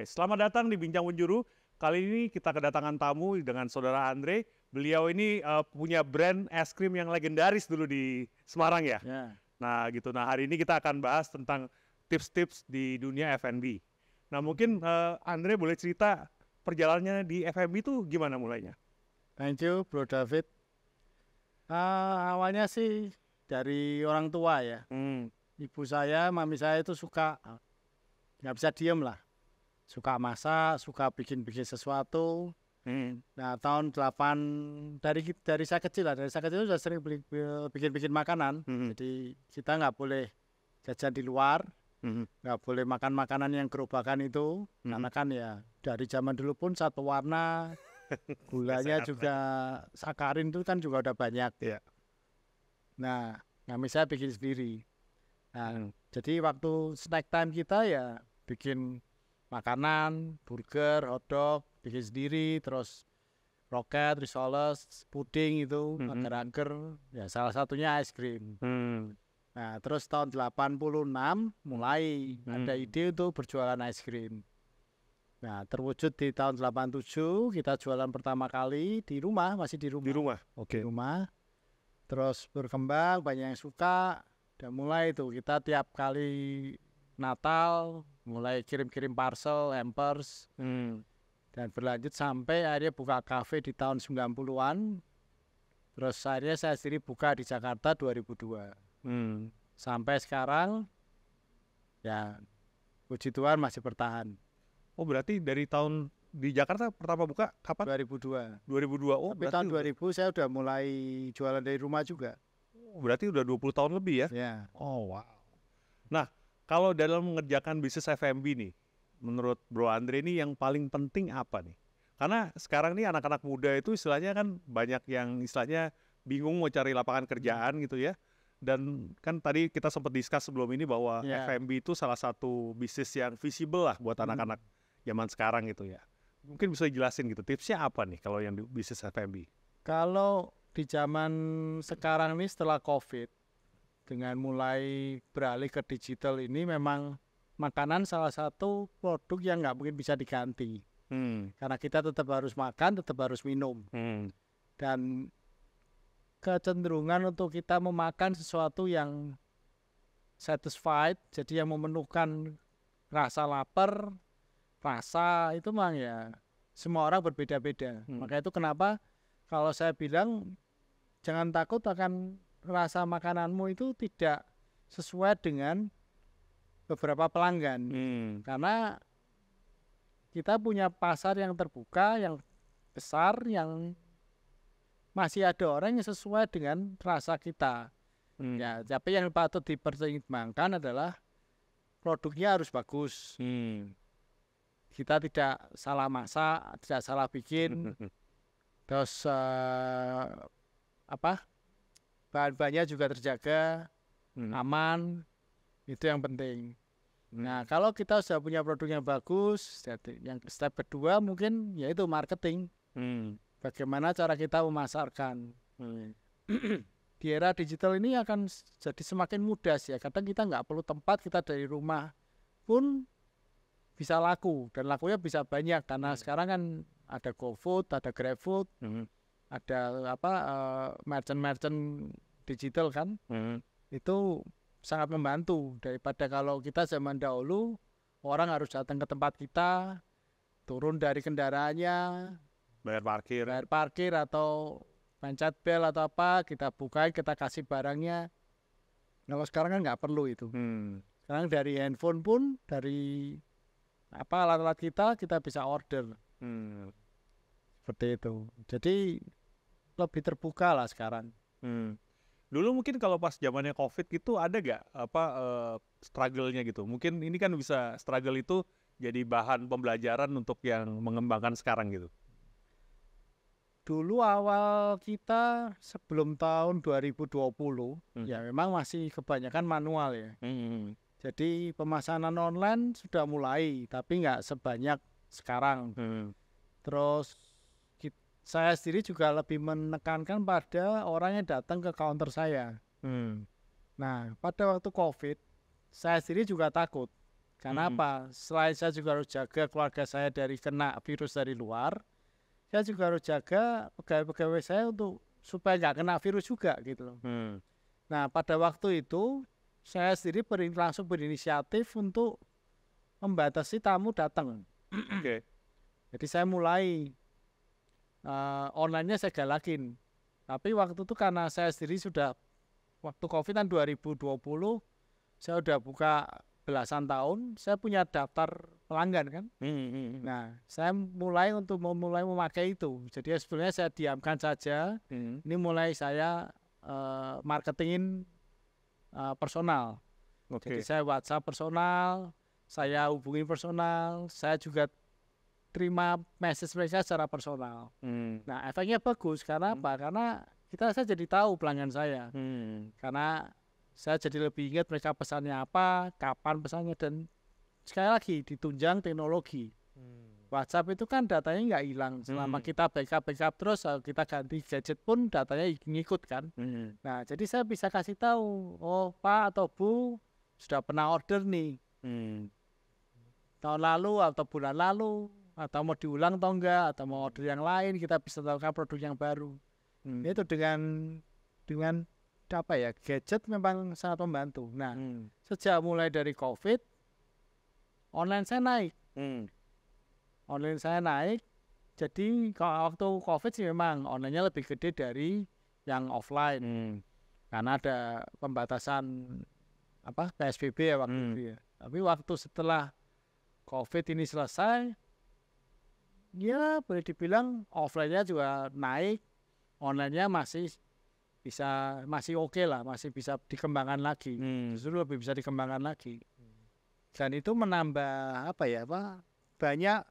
Oke, selamat datang di Bincang Penjuru. Kali ini kita kedatangan tamu dengan saudara Andre. Beliau ini punya brand es krim yang legendaris dulu di Semarang ya. Ya, Nah gitu. Nah hari ini kita akan bahas tentang tips-tips di dunia F&B. Nah mungkin Andre boleh cerita perjalanannya di F&B itu gimana mulainya? thank you Bro David. Awalnya sih dari orang tua ya. Hmm. Ibu saya, mami saya itu suka nggak bisa diem lah. Suka masak, suka bikin-bikin sesuatu. Hmm. Nah tahun 8 dari saya kecil lah, dari saya kecil sudah sering bikin-bikin makanan. Hmm. Jadi kita nggak boleh jajan di luar, Hmm. nggak boleh makan makanan yang gerobakan itu, karena kan ya dari zaman dulu pun satu warna, gulanya Sehat juga sakarin itu kan juga udah banyak. Iya. Nah, kami saya bikin sendiri. Nah, Hmm. jadi waktu snack time kita ya bikin makanan, burger, hotdog, bikin sendiri, terus roket, risoles, puding itu, agar-agar, ya salah satunya es krim. Hmm. Nah, terus tahun 86 mulai ada ide untuk berjualan es krim. Nah, terwujud di tahun 87 kita jualan pertama kali di rumah, masih di rumah. Di rumah. Di rumah. Terus berkembang, banyak yang suka. Dan mulai itu kita tiap kali Natal mulai kirim-kirim parcel, hampers. Hmm. Dan berlanjut sampai akhirnya buka kafe di tahun 90-an. Terus akhirnya saya sendiri buka di Jakarta 2002. Hmm. Sampai sekarang ya puji Tuhan masih bertahan. Oh berarti dari tahun di Jakarta pertama buka kapan? 2002. 2002. Oh Tapi berarti tahun 2000 saya udah mulai jualan dari rumah juga. berarti udah 20 tahun lebih ya? Ya. Oh wow. Nah, kalau dalam mengerjakan bisnis F&B nih, menurut Bro Andre ini yang paling penting apa nih? Karena sekarang nih anak-anak muda itu istilahnya kan banyak yang istilahnya bingung mau cari lapangan kerjaan gitu ya. Dan kan tadi kita sempat discuss sebelum ini bahwa F&B itu salah satu bisnis yang visible lah buat anak-anak zaman sekarang gitu ya. Mungkin bisa jelasin gitu, tipsnya apa nih kalau yang di bisnis F&B? Kalau di zaman sekarang nih setelah COVID, dengan mulai beralih ke digital ini memang makanan salah satu produk yang nggak mungkin bisa diganti. Karena kita tetap harus makan, tetap harus minum. Dan kecenderungan untuk kita memakan sesuatu yang satisfied, jadi yang memenuhkan rasa lapar, rasa itu memang ya semua orang berbeda-beda. Maka itu kenapa kalau saya bilang jangan takut akan rasa makananmu itu tidak sesuai dengan beberapa pelanggan. Karena kita punya pasar yang terbuka, yang besar, yang masih ada orang yang sesuai dengan rasa kita. Ya, tapi yang patut dipertimbangkan adalah produknya harus bagus. Kita tidak salah masak, tidak salah bikin. Terus bahan-bahannya juga terjaga, aman. Itu yang penting. Nah, kalau kita sudah punya produk yang bagus, yang step kedua mungkin yaitu marketing. Bagaimana cara kita memasarkan. Di era digital ini akan jadi semakin mudah sih ya. Kadang kita nggak perlu tempat, kita dari rumah pun bisa laku. Dan lakunya bisa banyak. Karena sekarang kan ada GoFood, ada GrabFood, ada merchant-merchant digital kan. Itu sangat membantu. Daripada kalau kita zaman dahulu, orang harus datang ke tempat kita, turun dari kendaraannya, bayar parkir atau pencet bel atau apa, kita bukain, kita kasih barangnya. Kalau sekarang kan nggak perlu itu. Sekarang dari handphone pun, dari alat-alat kita bisa order. Seperti itu. Jadi lebih terbuka lah sekarang. Dulu mungkin kalau pas zamannya COVID gitu ada gak struggle-nya gitu? Mungkin ini kan bisa struggle itu jadi bahan pembelajaran untuk yang mengembangkan sekarang gitu. Dulu awal kita sebelum tahun 2020 ya memang masih kebanyakan manual ya. Jadi pemesanan online sudah mulai tapi nggak sebanyak sekarang. Terus saya sendiri juga lebih menekankan pada orang yang datang ke counter saya. Nah pada waktu COVID saya sendiri juga takut Karena apa? Selain saya juga harus jaga keluarga saya dari kena virus dari luar, saya juga harus jaga pegawai-pegawai saya untuk supaya nggak kena virus juga gitu loh. Nah, pada waktu itu saya sendiri langsung berinisiatif untuk membatasi tamu datang. Oke. Jadi saya mulai online-nya saya galakin. Tapi waktu itu karena saya sendiri sudah waktu COVID kan 2020, saya udah buka belasan tahun, saya punya daftar pelanggan kan. Nah, saya mulai memakai itu. Jadi sebetulnya saya diamkan saja. Ini mulai saya marketingin personal. Jadi saya WhatsApp personal, saya hubungi personal, saya juga terima message mereka secara personal. Nah, efeknya bagus karena apa? Karena saya jadi tahu pelanggan saya. Karena saya jadi lebih ingat mereka pesannya apa, kapan pesannya, dan sekali lagi ditunjang teknologi. WhatsApp itu kan datanya nggak hilang. Selama kita backup terus, kita ganti gadget pun datanya ngikut kan. Nah, jadi saya bisa kasih tahu, oh Pak atau Bu sudah pernah order nih. Tahun lalu atau bulan lalu, atau mau diulang atau enggak, atau mau order yang lain, kita bisa tawarkan produk yang baru. Itu dengan apa ya, gadget memang sangat membantu. Nah, sejak mulai dari COVID, online saya naik. Online saya naik, jadi waktu COVID sih memang online-nya lebih gede dari yang offline. Karena ada pembatasan PSBB ya waktu itu ya. Tapi waktu setelah COVID ini selesai, ya boleh dibilang offline-nya juga naik, online-nya masih oke lah, masih bisa dikembangkan lagi. Justru lebih bisa dikembangkan lagi. Dan itu menambah banyak,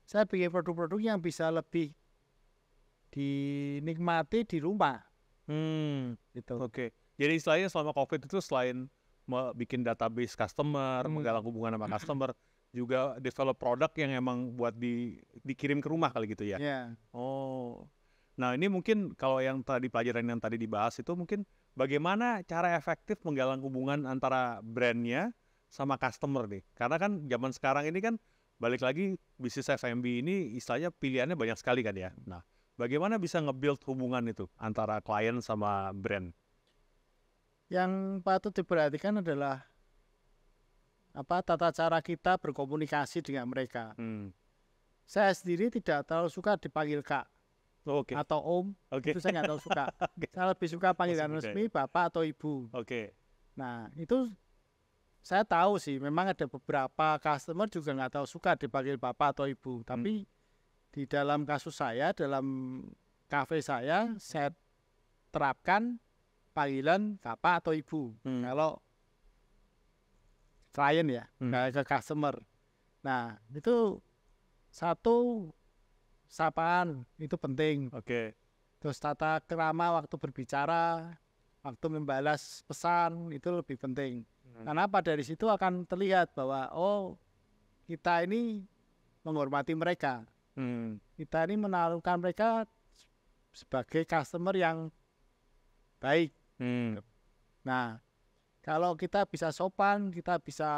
saya bikin produk-produk yang bisa lebih dinikmati di rumah. Gitu. Oke. Jadi istilahnya selama COVID itu selain bikin database customer, menggalang hubungan sama customer, juga develop produk yang emang buat dikirim ke rumah kali gitu ya? Yeah. Oh. Nah, ini mungkin kalau yang pelajaran yang tadi dibahas itu mungkin bagaimana cara efektif menggalang hubungan antara brandnya sama customer nih. Karena kan zaman sekarang ini kan balik lagi bisnis F&B ini istilahnya pilihannya banyak sekali kan ya. Nah, bagaimana bisa nge-build hubungan itu antara klien sama brand? Yang patut diperhatikan adalah tata cara kita berkomunikasi dengan mereka. Saya sendiri tidak terlalu suka dipanggil Kak. Atau Om, itu saya nggak terlalu suka. Saya lebih suka panggilan resmi Bapak atau Ibu. Nah, itu saya tahu sih, memang ada beberapa customer juga nggak tahu suka dipanggil Bapak atau Ibu. Tapi di dalam kasus saya, dalam kafe saya terapkan panggilan Bapak atau Ibu. Kalau klien ya, nggak ke customer. Nah, itu satu, sapaan itu penting. Terus tata krama waktu berbicara, waktu membalas pesan itu lebih penting. Karena dari situ akan terlihat bahwa kita ini menghormati mereka. Kita ini menaruhkan mereka sebagai customer yang baik. Nah, kalau kita bisa sopan, kita bisa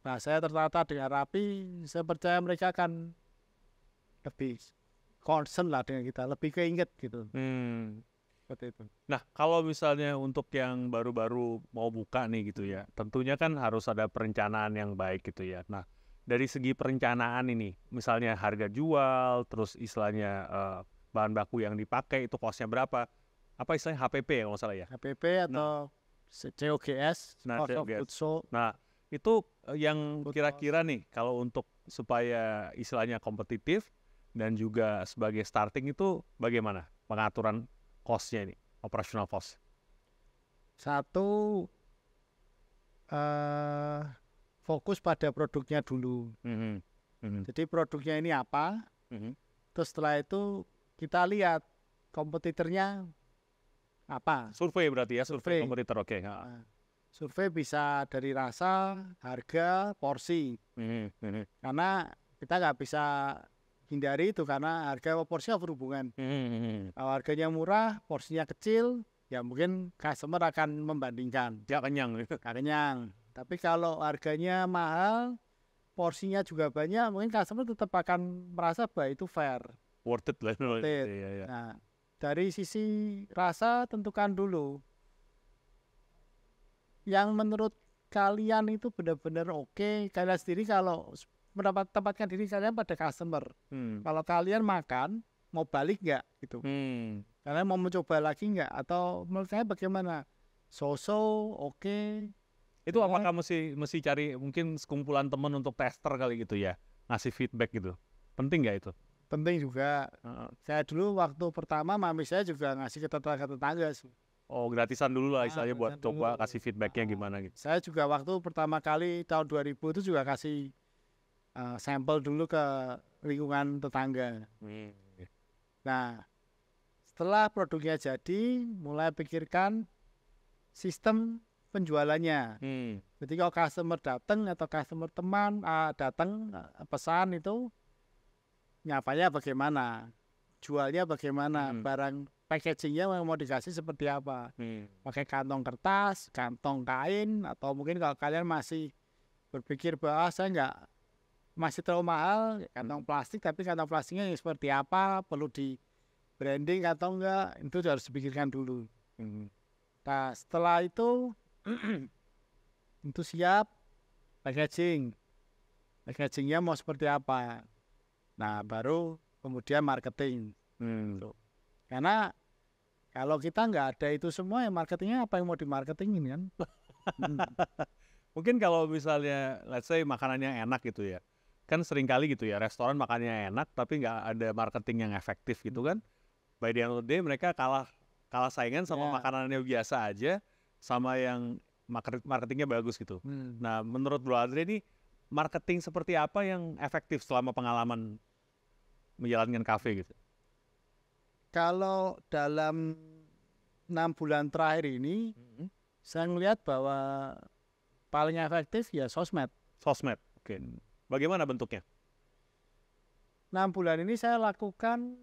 bahasanya tertata dengan rapi, saya percaya mereka akan lebih concern lah dengan kita, lebih keinget gitu. Seperti itu. Nah, kalau misalnya untuk yang baru-baru mau buka nih gitu ya, tentunya kan harus ada perencanaan yang baik gitu ya. Nah, dari segi perencanaan ini, misalnya harga jual, terus istilahnya bahan baku yang dipakai itu cost-nya berapa? Apa istilahnya HPP ya kalau nggak salah ya? HPP atau COGS, cost of goods sold. Nah, itu yang kira-kira nih kalau untuk supaya istilahnya kompetitif dan juga sebagai starting itu bagaimana pengaturan cost-nya ini, operational cost? Satu, fokus pada produknya dulu. Jadi produknya ini apa, terus setelah itu kita lihat kompetitornya apa. Survei berarti ya, survei kompetitor, Nah, survei bisa dari rasa, harga, porsi. Karena kita nggak bisa hindari itu karena harga sama porsi berhubungan. Kalau harganya murah, porsinya kecil, ya mungkin customer akan membandingkan. Nggak kenyang. Tapi kalau harganya mahal, porsinya juga banyak, mungkin customer tetap akan merasa bahwa itu fair. Worth it lah. Worth it. Iya, iya. Nah, dari sisi rasa tentukan dulu yang menurut kalian itu benar-benar oke. Kalian sendiri kalau tempatkan diri kalian pada customer. Kalau kalian makan, mau balik nggak gitu? Kalian mau mencoba lagi nggak? Atau menurut saya bagaimana? So-so, oke. Itu apakah mesti cari mungkin sekumpulan teman untuk tester kali gitu ya, ngasih feedback gitu, penting nggak itu? Penting juga. Saya dulu waktu pertama mami saya juga ngasih ke tetangga sih. Oh, gratisan dulu lah istilahnya buat gratisan coba dulu. kasih feedbacknya gimana gitu. Saya juga waktu pertama kali tahun 2000 itu juga kasih sampel dulu ke lingkungan tetangga. Nah, setelah produknya jadi, mulai pikirkan sistem penjualannya. Jadi kalau customer datang atau customer teman datang pesan itu, nyapanya bagaimana, jualnya bagaimana, barang packagingnya mau dikasih seperti apa, pakai kantong kertas, kantong kain, atau mungkin kalau kalian masih berpikir bahwa saya nggak masih terlalu mahal, kantong plastik, tapi kantong plastiknya yang seperti apa, perlu di branding atau enggak, itu harus dipikirkan dulu. Nah, setelah itu itu siap packagingnya mau seperti apa. Nah, baru kemudian marketing. Karena kalau kita nggak ada itu semua, ya marketingnya apa yang mau dimarketingin kan? Mungkin kalau misalnya let's say makanannya enak gitu ya, kan sering kali gitu ya restoran makannya enak tapi nggak ada marketing yang efektif gitu kan. By the end of the day mereka kalah saingan sama makanannya biasa aja sama yang marketingnya bagus gitu. Nah, menurut Bro Andre ini marketing seperti apa yang efektif selama pengalaman menjalankan kafe gitu? Kalau dalam 6 bulan terakhir ini, saya melihat bahwa paling efektif ya sosmed. Sosmed, oke. Bagaimana bentuknya? 6 bulan ini saya lakukan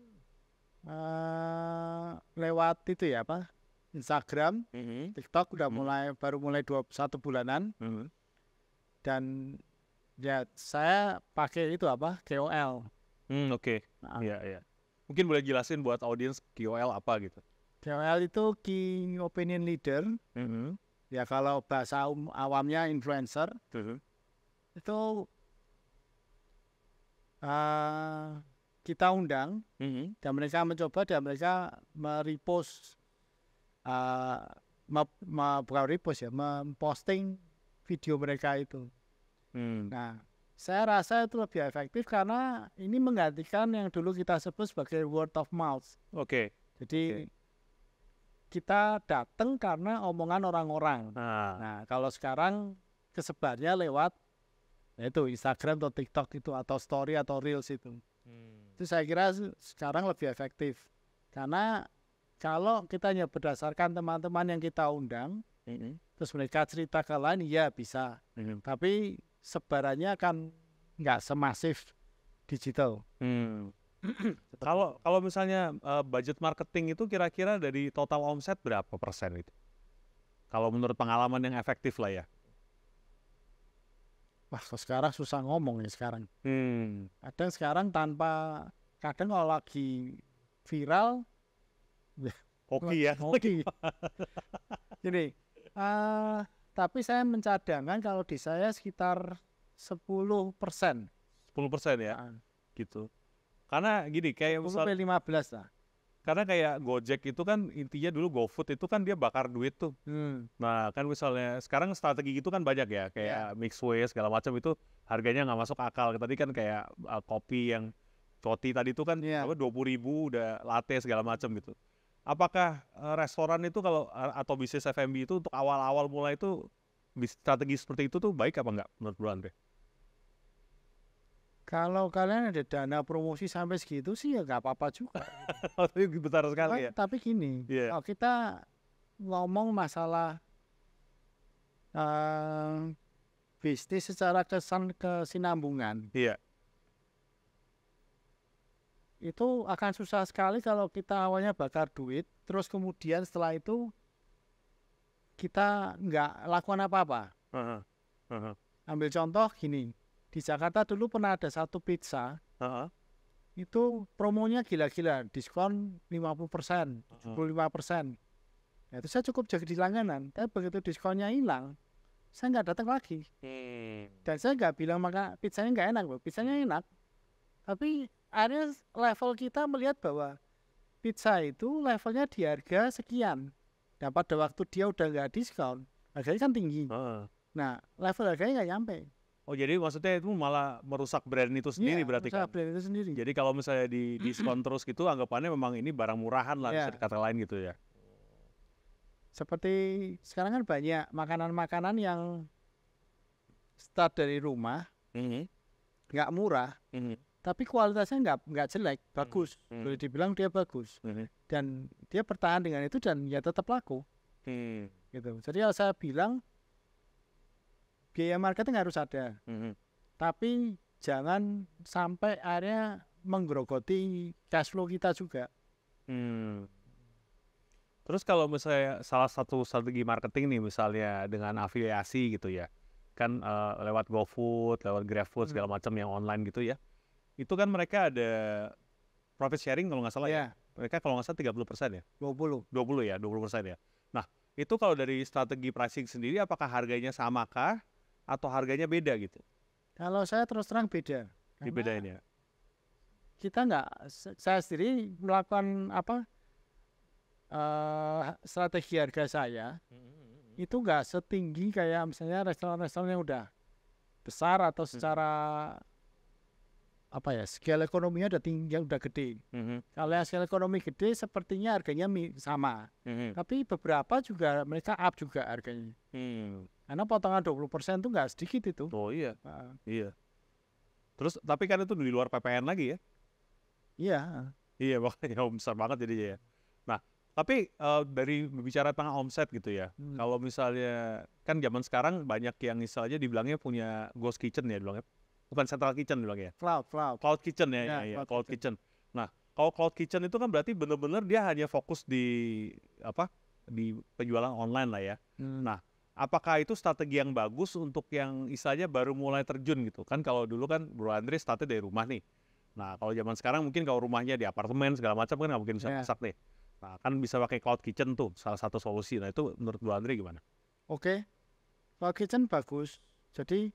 lewat itu ya apa? Instagram, TikTok udah baru mulai 21 bulanan. Dan ya saya pakai itu apa? KOL. Oke. Iya. Mungkin boleh jelasin buat audiens KOL apa gitu? KOL itu Key Opinion Leader. Ya kalau bahasa awamnya influencer. Itu kita undang dan mereka mencoba dan mereka merepost bukan repost ya, memposting video mereka itu. Nah, saya rasa itu lebih efektif karena ini menggantikan yang dulu kita sebut sebagai word of mouth. Jadi kita datang karena omongan orang-orang. Nah, kalau sekarang kesebarnya lewat itu Instagram atau TikTok itu atau story atau reels itu. Itu saya kira sekarang lebih efektif. Karena kalau kita hanya berdasarkan teman-teman yang kita undang, terus mereka cerita ke lain, ya bisa. Tapi sebarannya akan nggak semasif digital. Kalau misalnya budget marketing itu kira-kira dari total omset berapa persen itu? Kalau menurut pengalaman yang efektif lah ya. Wah, sekarang susah ngomong ya sekarang. Kadang sekarang kadang kalau lagi viral, hoki ya. Hoki. Jadi, tapi saya mencadangkan kalau di saya sekitar 10%. 10% ya, gitu. Karena gini, kayak misalnya 15 lah. Karena kayak Gojek itu kan intinya dulu GoFood itu kan dia bakar duit tuh. Nah kan misalnya sekarang strategi gitu kan banyak ya, kayak Mixway segala macam itu harganya nggak masuk akal. Tadi kan kayak kopi yang Coti tadi itu kan 20.000 udah latte segala macam gitu. Apakah restoran itu kalau atau bisnis F&B itu untuk awal-awal mulai itu strategi seperti itu tuh baik apa enggak menurut Bro Andre? Kalau kalian ada dana promosi sampai segitu sih ya nggak apa-apa juga. Tapi besar sekali ya. Tapi gini, kalau kita ngomong masalah bisnis secara kesinambungan, itu akan susah sekali kalau kita awalnya bakar duit, terus kemudian setelah itu kita nggak lakukan apa-apa. Heeh. Ambil contoh gini, di Jakarta dulu pernah ada satu pizza, Heeh. itu promonya gila-gila, diskon 50%, Heeh. 75%. Nah, itu saya cukup jadi langganan, tapi begitu diskonnya hilang, saya nggak datang lagi. Dan saya nggak bilang maka pizzanya nggak enak loh, pizzanya enak. Tapi akhirnya level kita melihat bahwa pizza itu levelnya di harga sekian. Nah pada waktu dia udah nggak diskon, harganya kan tinggi. Heeh. Nah level harganya nggak nyampe. Oh jadi maksudnya itu malah merusak brand itu sendiri Iya, berarti kan? usaha brand itu sendiri. Jadi kalau misalnya di diskon terus gitu, anggapannya memang ini barang murahan lah, bisa Iya. dikata lain gitu ya. Seperti sekarang kan banyak makanan-makanan yang start dari rumah, Mhm. nggak murah, Mhm. tapi kualitasnya nggak jelek, bagus. Mhm. Boleh dibilang dia bagus. Mhm. Dan dia bertahan dengan itu dan ya tetap laku. Hmm. Gitu. Jadi kalau saya bilang biaya marketing harus ada, Mhm. tapi jangan sampai akhirnya menggerogoti cash flow kita juga. Hmm. Terus kalau misalnya salah satu strategi marketing nih misalnya dengan afiliasi gitu ya, kan lewat GoFood, lewat GrabFood segala macam yang online gitu ya, itu kan mereka ada profit sharing kalau nggak salah ya. Ya, Mereka kalau nggak salah 30% ya, 20. 20% ya. Nah itu kalau dari strategi pricing sendiri, apakah harganya samakah atau harganya beda gitu? Kalau saya terus terang beda. Karena Dibedain ya. kita nggak, saya sendiri melakukan strategi harga saya itu nggak setinggi kayak misalnya restoran-restoran yang udah besar atau secara scale ekonominya udah tinggi, yang udah gede. Kalau yang scale ekonomi gede sepertinya harganya sama, tapi beberapa juga mereka up juga harganya. Karena potongan 20% itu nggak sedikit itu. Oh iya, Nah, iya. Terus tapi kan itu di luar PPN lagi ya? iya. Iya makanya besar banget jadinya ya. Nah tapi dari bicara tentang omset gitu ya, kalau misalnya kan zaman sekarang banyak yang misalnya dibilangnya punya ghost kitchen ya dibilangnya, bukan central kitchen dibilangnya, cloud kitchen ya, Ya, ya, cloud cloud kitchen. Nah kalau cloud kitchen itu kan berarti bener-bener dia hanya fokus di di penjualan online lah ya. Nah apakah itu strategi yang bagus untuk yang istilahnya baru mulai terjun gitu kan? Kalau dulu kan Bro Andre startnya dari rumah nih. Nah kalau zaman sekarang mungkin kalau rumahnya di apartemen segala macam kan nggak mungkin bisa Ya. masak nih. Nah kan bisa pakai cloud kitchen tuh salah satu solusi. Nah itu menurut Bro Andre gimana? Oke, cloud kitchen bagus. Jadi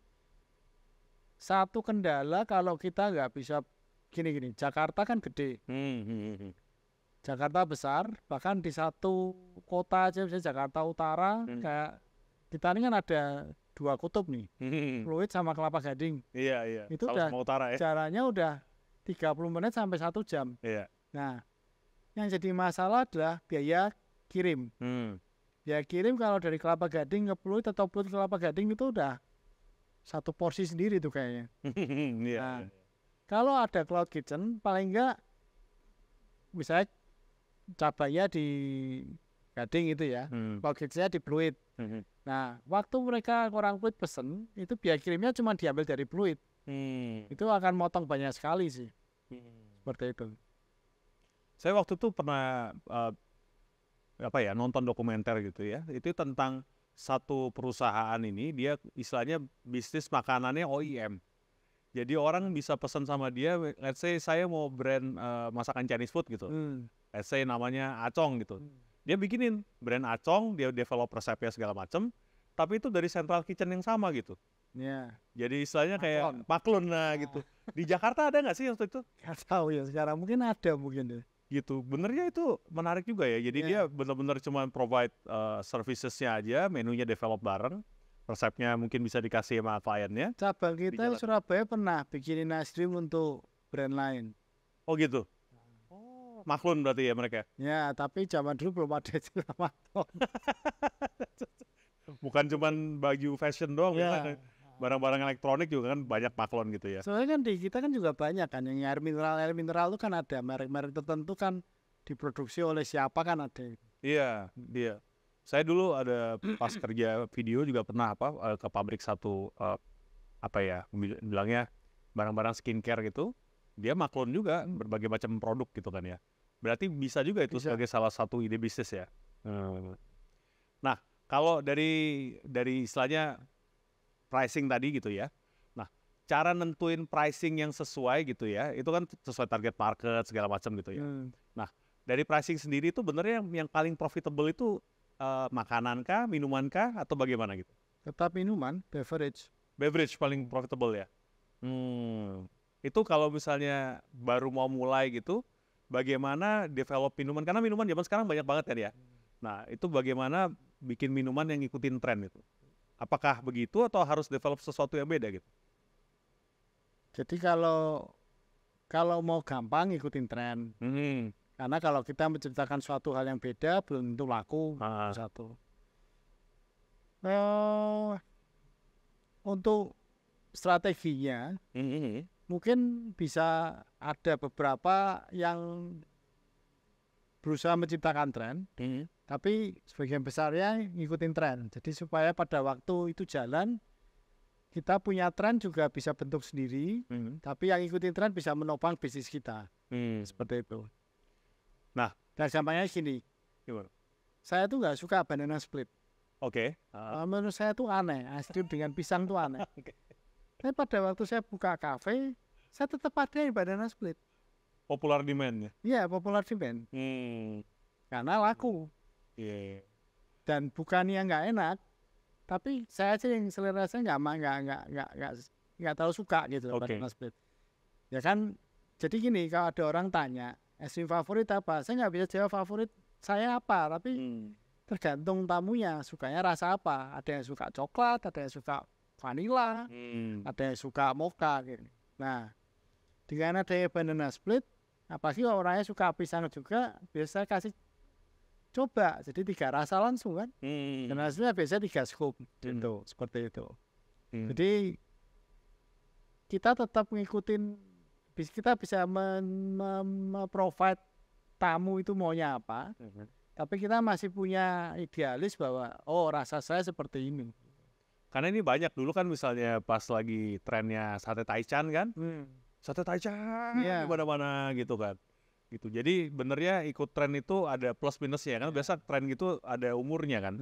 satu kendala kalau kita nggak bisa gini-gini, Jakarta kan gede, Jakarta besar, bahkan di satu kota aja misalnya Jakarta Utara, kayak kita ini kan ada 2 kutub nih, Pluit sama Kelapa Gading. Iya iya. Itu Sama udah sama utara ya. jaraknya udah 30 menit sampai 1 jam. Iya. Nah, yang jadi masalah adalah biaya kirim. Biaya kirim kalau dari Kelapa Gading ke Pluit atau Pluit ke Kelapa Gading itu udah satu porsi sendiri tuh kayaknya. Iya. Nah, kalau ada cloud kitchen, paling enggak misalnya cabainya di Gading itu ya, cloud kitchennya di Pluit. Nah, waktu mereka orang Pluit pesen, itu biaya kirimnya cuma diambil dari Pluit. Itu akan motong banyak sekali sih. Seperti itu. Saya waktu itu pernah nonton dokumenter gitu ya. Itu tentang satu perusahaan ini, dia istilahnya bisnis makanannya OEM. Jadi orang bisa pesan sama dia, let's say saya mau brand masakan Chinese food gitu. Let's say namanya Acong gitu. Dia bikinin brand Acong, dia develop resepnya segala macam, tapi itu dari central kitchen yang sama gitu. Ya. Jadi istilahnya kayak maklun lah gitu. Di Jakarta ada nggak sih waktu itu? Nggak tahu ya sekarang, mungkin ada mungkin deh. Gitu. Benernya itu menarik juga ya. Jadi dia benar-benar cuma provide servicesnya aja, menunya develop bareng, resepnya mungkin bisa dikasih sama kliennya. Cabang kita di Surabaya pernah bikinin es krim untuk brand lain. Oh gitu. Oh, maklun berarti ya mereka. Ya, tapi zaman dulu belum ada istilah maklun. Bukan cuma baju fashion doang, Ya. barang-barang elektronik juga kan banyak maklon gitu ya. Soalnya kan di kita kan juga banyak kan yang air mineral itu kan ada merek-merek tertentu kan diproduksi oleh siapa kan ada. Iya, iya. Saya dulu ada pas kerja video juga pernah ke pabrik satu bilangnya barang-barang skincare gitu. Dia maklon juga berbagai macam produk gitu kan ya. Berarti bisa juga itu sebagai salah satu ide bisnis ya. Nah, kalau dari istilahnya pricing tadi gitu ya. Nah, cara nentuin pricing yang sesuai gitu ya, itu kan sesuai target market segala macam gitu ya. Nah, dari pricing sendiri itu benernya yang paling profitable itu makanan kah, minuman kah, atau bagaimana gitu? Tetap minuman, beverage. Beverage paling profitable ya. Itu kalau misalnya baru mau mulai gitu, bagaimana develop minuman? Karena minuman zaman sekarang banyak banget kan ya. Nah, itu bagaimana bikin minuman yang ngikutin tren itu? Apakah begitu atau harus develop sesuatu yang beda gitu? Jadi kalau mau gampang ikutin tren. Karena kalau kita menciptakan suatu hal yang beda belum tentu laku. Satu. Untuk strateginya mungkin bisa ada beberapa yang berusaha menciptakan tren, tapi sebagian besarnya ngikutin tren. Jadi supaya pada waktu itu jalan, kita punya tren juga bisa bentuk sendiri, tapi yang ngikutin tren bisa menopang bisnis kita. Seperti itu. Nah, dan gampangnya gini, gimana? Saya tuh nggak suka banana split. Oke. Menurut saya tuh aneh, es krim dengan pisang tuh aneh. Tapi pada waktu saya buka kafe, saya tetap ada yang banana split. Popular demand-nya? Iya, popular demand. Karena laku. Dan bukannya nggak enak, tapi saya aja yang selera saya nggak terlalu suka gitu banana split. Ya kan, jadi gini, kalau ada orang tanya, es krim favorit apa? Saya nggak bisa jawab favorit saya apa, tapi tergantung tamunya sukanya rasa apa. Ada yang suka coklat, ada yang suka vanilla, ada yang suka mocha gitu. Nah, dengan adanya banana split, apalagi kalau orangnya suka pisang juga, biasa kasih coba. Jadi 3 rasa langsung kan. Dan hasilnya biasanya 3 scoop gitu, seperti itu. Jadi kita tetap ngikutin, kita bisa provide tamu itu maunya apa, tapi kita masih punya idealis bahwa rasa saya seperti ini. Karena ini banyak dulu kan, misalnya pas lagi trennya sate taichan kan, sate taichan di mana-mana gitu kan. Gitu. Jadi benernya ikut tren itu ada plus minusnya kan. Biasa tren gitu ada umurnya kan.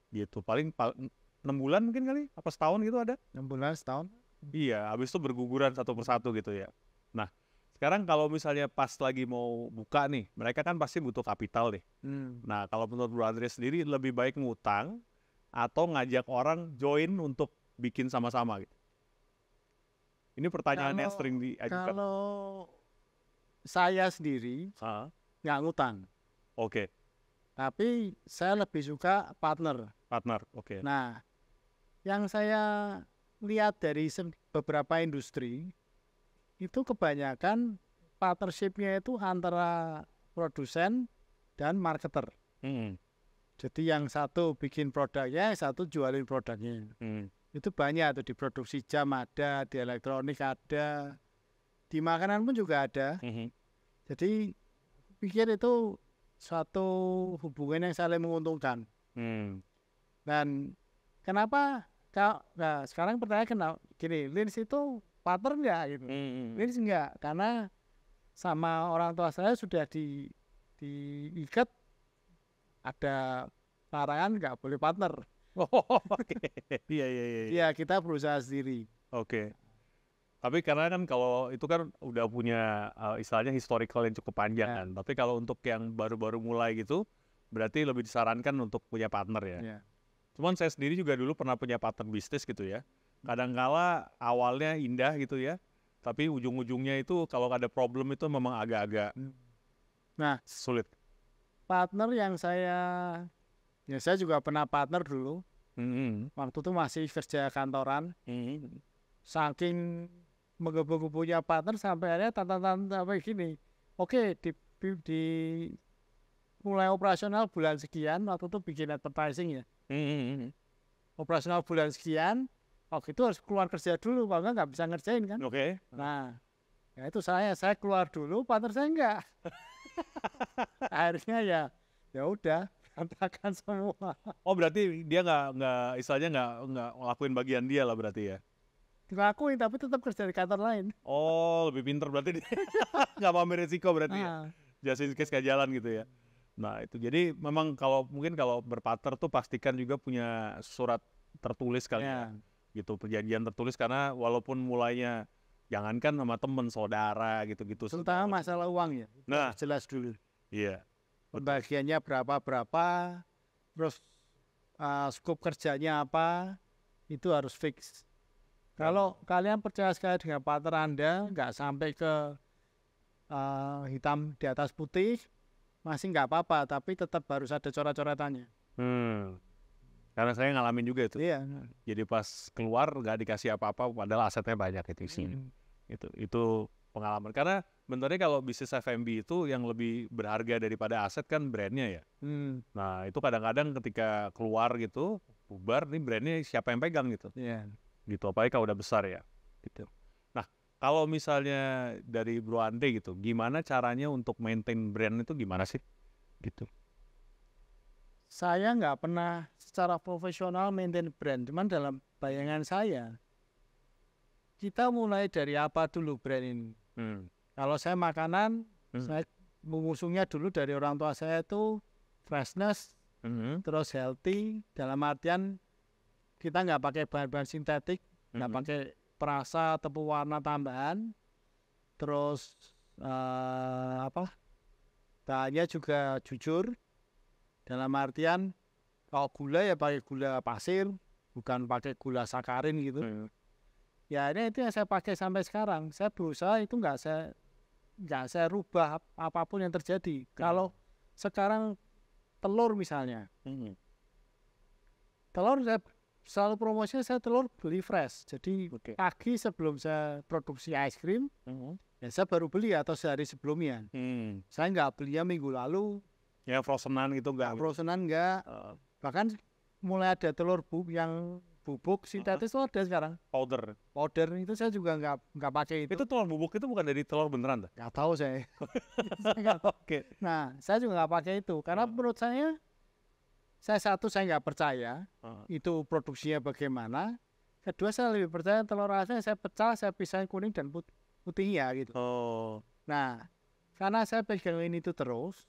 Gitu. Paling 6 bulan mungkin kali, apa setahun gitu ada? 6 bulan, setahun. Iya, habis itu berguguran satu persatu gitu ya. Nah, sekarang kalau misalnya pas lagi mau buka nih, mereka kan pasti butuh kapital nih. Nah, kalau menurut Bro Andre sendiri, lebih baik ngutang atau ngajak orang join untuk bikin sama-sama gitu? Ini pertanyaan yang sering diajukan. Kalau saya sendiri nggak ngutang. Oke. Tapi saya lebih suka partner. Oke. Nah, yang saya lihat dari beberapa industri, itu kebanyakan partnership-nya itu antara produsen dan marketer. Jadi yang satu bikin produknya, yang satu jualin produknya. Itu banyak tuh, di produksi jam ada, di elektronik ada, di makanan pun juga ada. Jadi pikir itu suatu hubungan yang saling menguntungkan. Dan kenapa? Nah, sekarang pertanyaan kenapa? Gini, Lins itu partner nggak gitu? Lins nggak, karena sama orang tua saya sudah diikat, ada larangan nggak boleh partner. Iya, kita berusaha sendiri. Oke. Tapi karena kan kalau itu kan udah punya istilahnya historical yang cukup panjang kan. Tapi kalau untuk yang baru-baru mulai gitu, berarti lebih disarankan untuk punya partner ya. Cuman saya sendiri juga dulu pernah punya partner bisnis gitu ya. Kadangkala awalnya indah gitu ya, tapi ujung-ujungnya itu kalau ada problem itu memang agak-agak sulit. Partner yang saya juga pernah partner dulu. Waktu itu masih kerja kantoran. Saking menggebu-gebunya partner sampai akhirnya tantang sampai gini. Oke, di mulai operasional bulan sekian, waktu itu bikin advertising ya. Operasional bulan sekian, waktu itu harus keluar kerja dulu, kalau nggak bisa ngerjain kan. Nah, ya itu saya keluar dulu, partner saya enggak. Akhirnya ya udah, berantakan semua. Oh, berarti dia nggak istilahnya nggak ngelakuin bagian dia lah berarti ya? Ngelakuin, tapi tetap kerja di kantor lain. Oh, lebih pinter berarti dia. Nggak mau ambil resiko berarti ya? Just in case kayak jalan gitu ya? Nah itu, jadi memang mungkin kalau berpartner tuh pastikan juga punya surat tertulis kali ya. gitu, perjanjian tertulis, karena walaupun mulainya jangankan sama temen, saudara gitu-gitu. Terutama masalah uang ya. Nah, Jelas dulu. iya. Pembagiannya berapa, terus skop kerjanya apa, itu harus fix. Kalau kalian percaya sekali dengan partner Anda, nggak sampai ke hitam di atas putih, masih nggak apa-apa, tapi tetap harus ada coret-coretannya. Karena saya ngalamin juga itu. Iya. Jadi pas keluar nggak dikasih apa-apa, padahal asetnya banyak itu isinya. Itu pengalaman. Karena sebenarnya kalau bisnis F&B itu yang lebih berharga daripada aset kan brandnya ya. Nah itu kadang-kadang ketika keluar gitu, bubar, nih brandnya siapa yang pegang gitu. Gitu, apalagi kalau udah besar ya. Gitu. Nah kalau misalnya dari Bro Andre gitu, gimana caranya untuk maintain brand itu gimana sih? Gitu. Saya nggak pernah secara profesional maintain brand, cuman dalam bayangan saya, kita mulai dari apa dulu brand ini. Kalau saya makanan, saya mengusungnya dulu dari orang tua saya itu freshness, terus healthy, dalam artian kita nggak pakai bahan-bahan sintetik, nggak pakai perasa atau pewarna tambahan, terus bahannya juga jujur, dalam artian kalau gula ya pakai gula pasir, bukan pakai gula sakarin gitu. Ya ini itu yang saya pakai sampai sekarang. Saya berusaha itu nggak saya rubah apapun yang terjadi. Kalau sekarang telur misalnya, telur saya selalu promosinya, saya telur beli fresh. Jadi pagi sebelum saya produksi es krim, ya saya baru beli atau sehari sebelumnya. Saya nggak belinya minggu lalu. Ya frozenan gitu enggak? Frozenan enggak. Bahkan mulai ada telur yang bubuk sintetis itu ada sekarang. Powder itu saya juga nggak pakai itu. Itu telur bubuk itu bukan dari telur beneran? Nggak tahu saya. Nah, saya juga nggak pakai itu karena menurut saya satu saya nggak percaya itu produksinya bagaimana. Kedua saya lebih percaya telur asin saya pecah, saya pisahin kuning dan putihnya gitu. Nah, karena saya pegangin itu terus.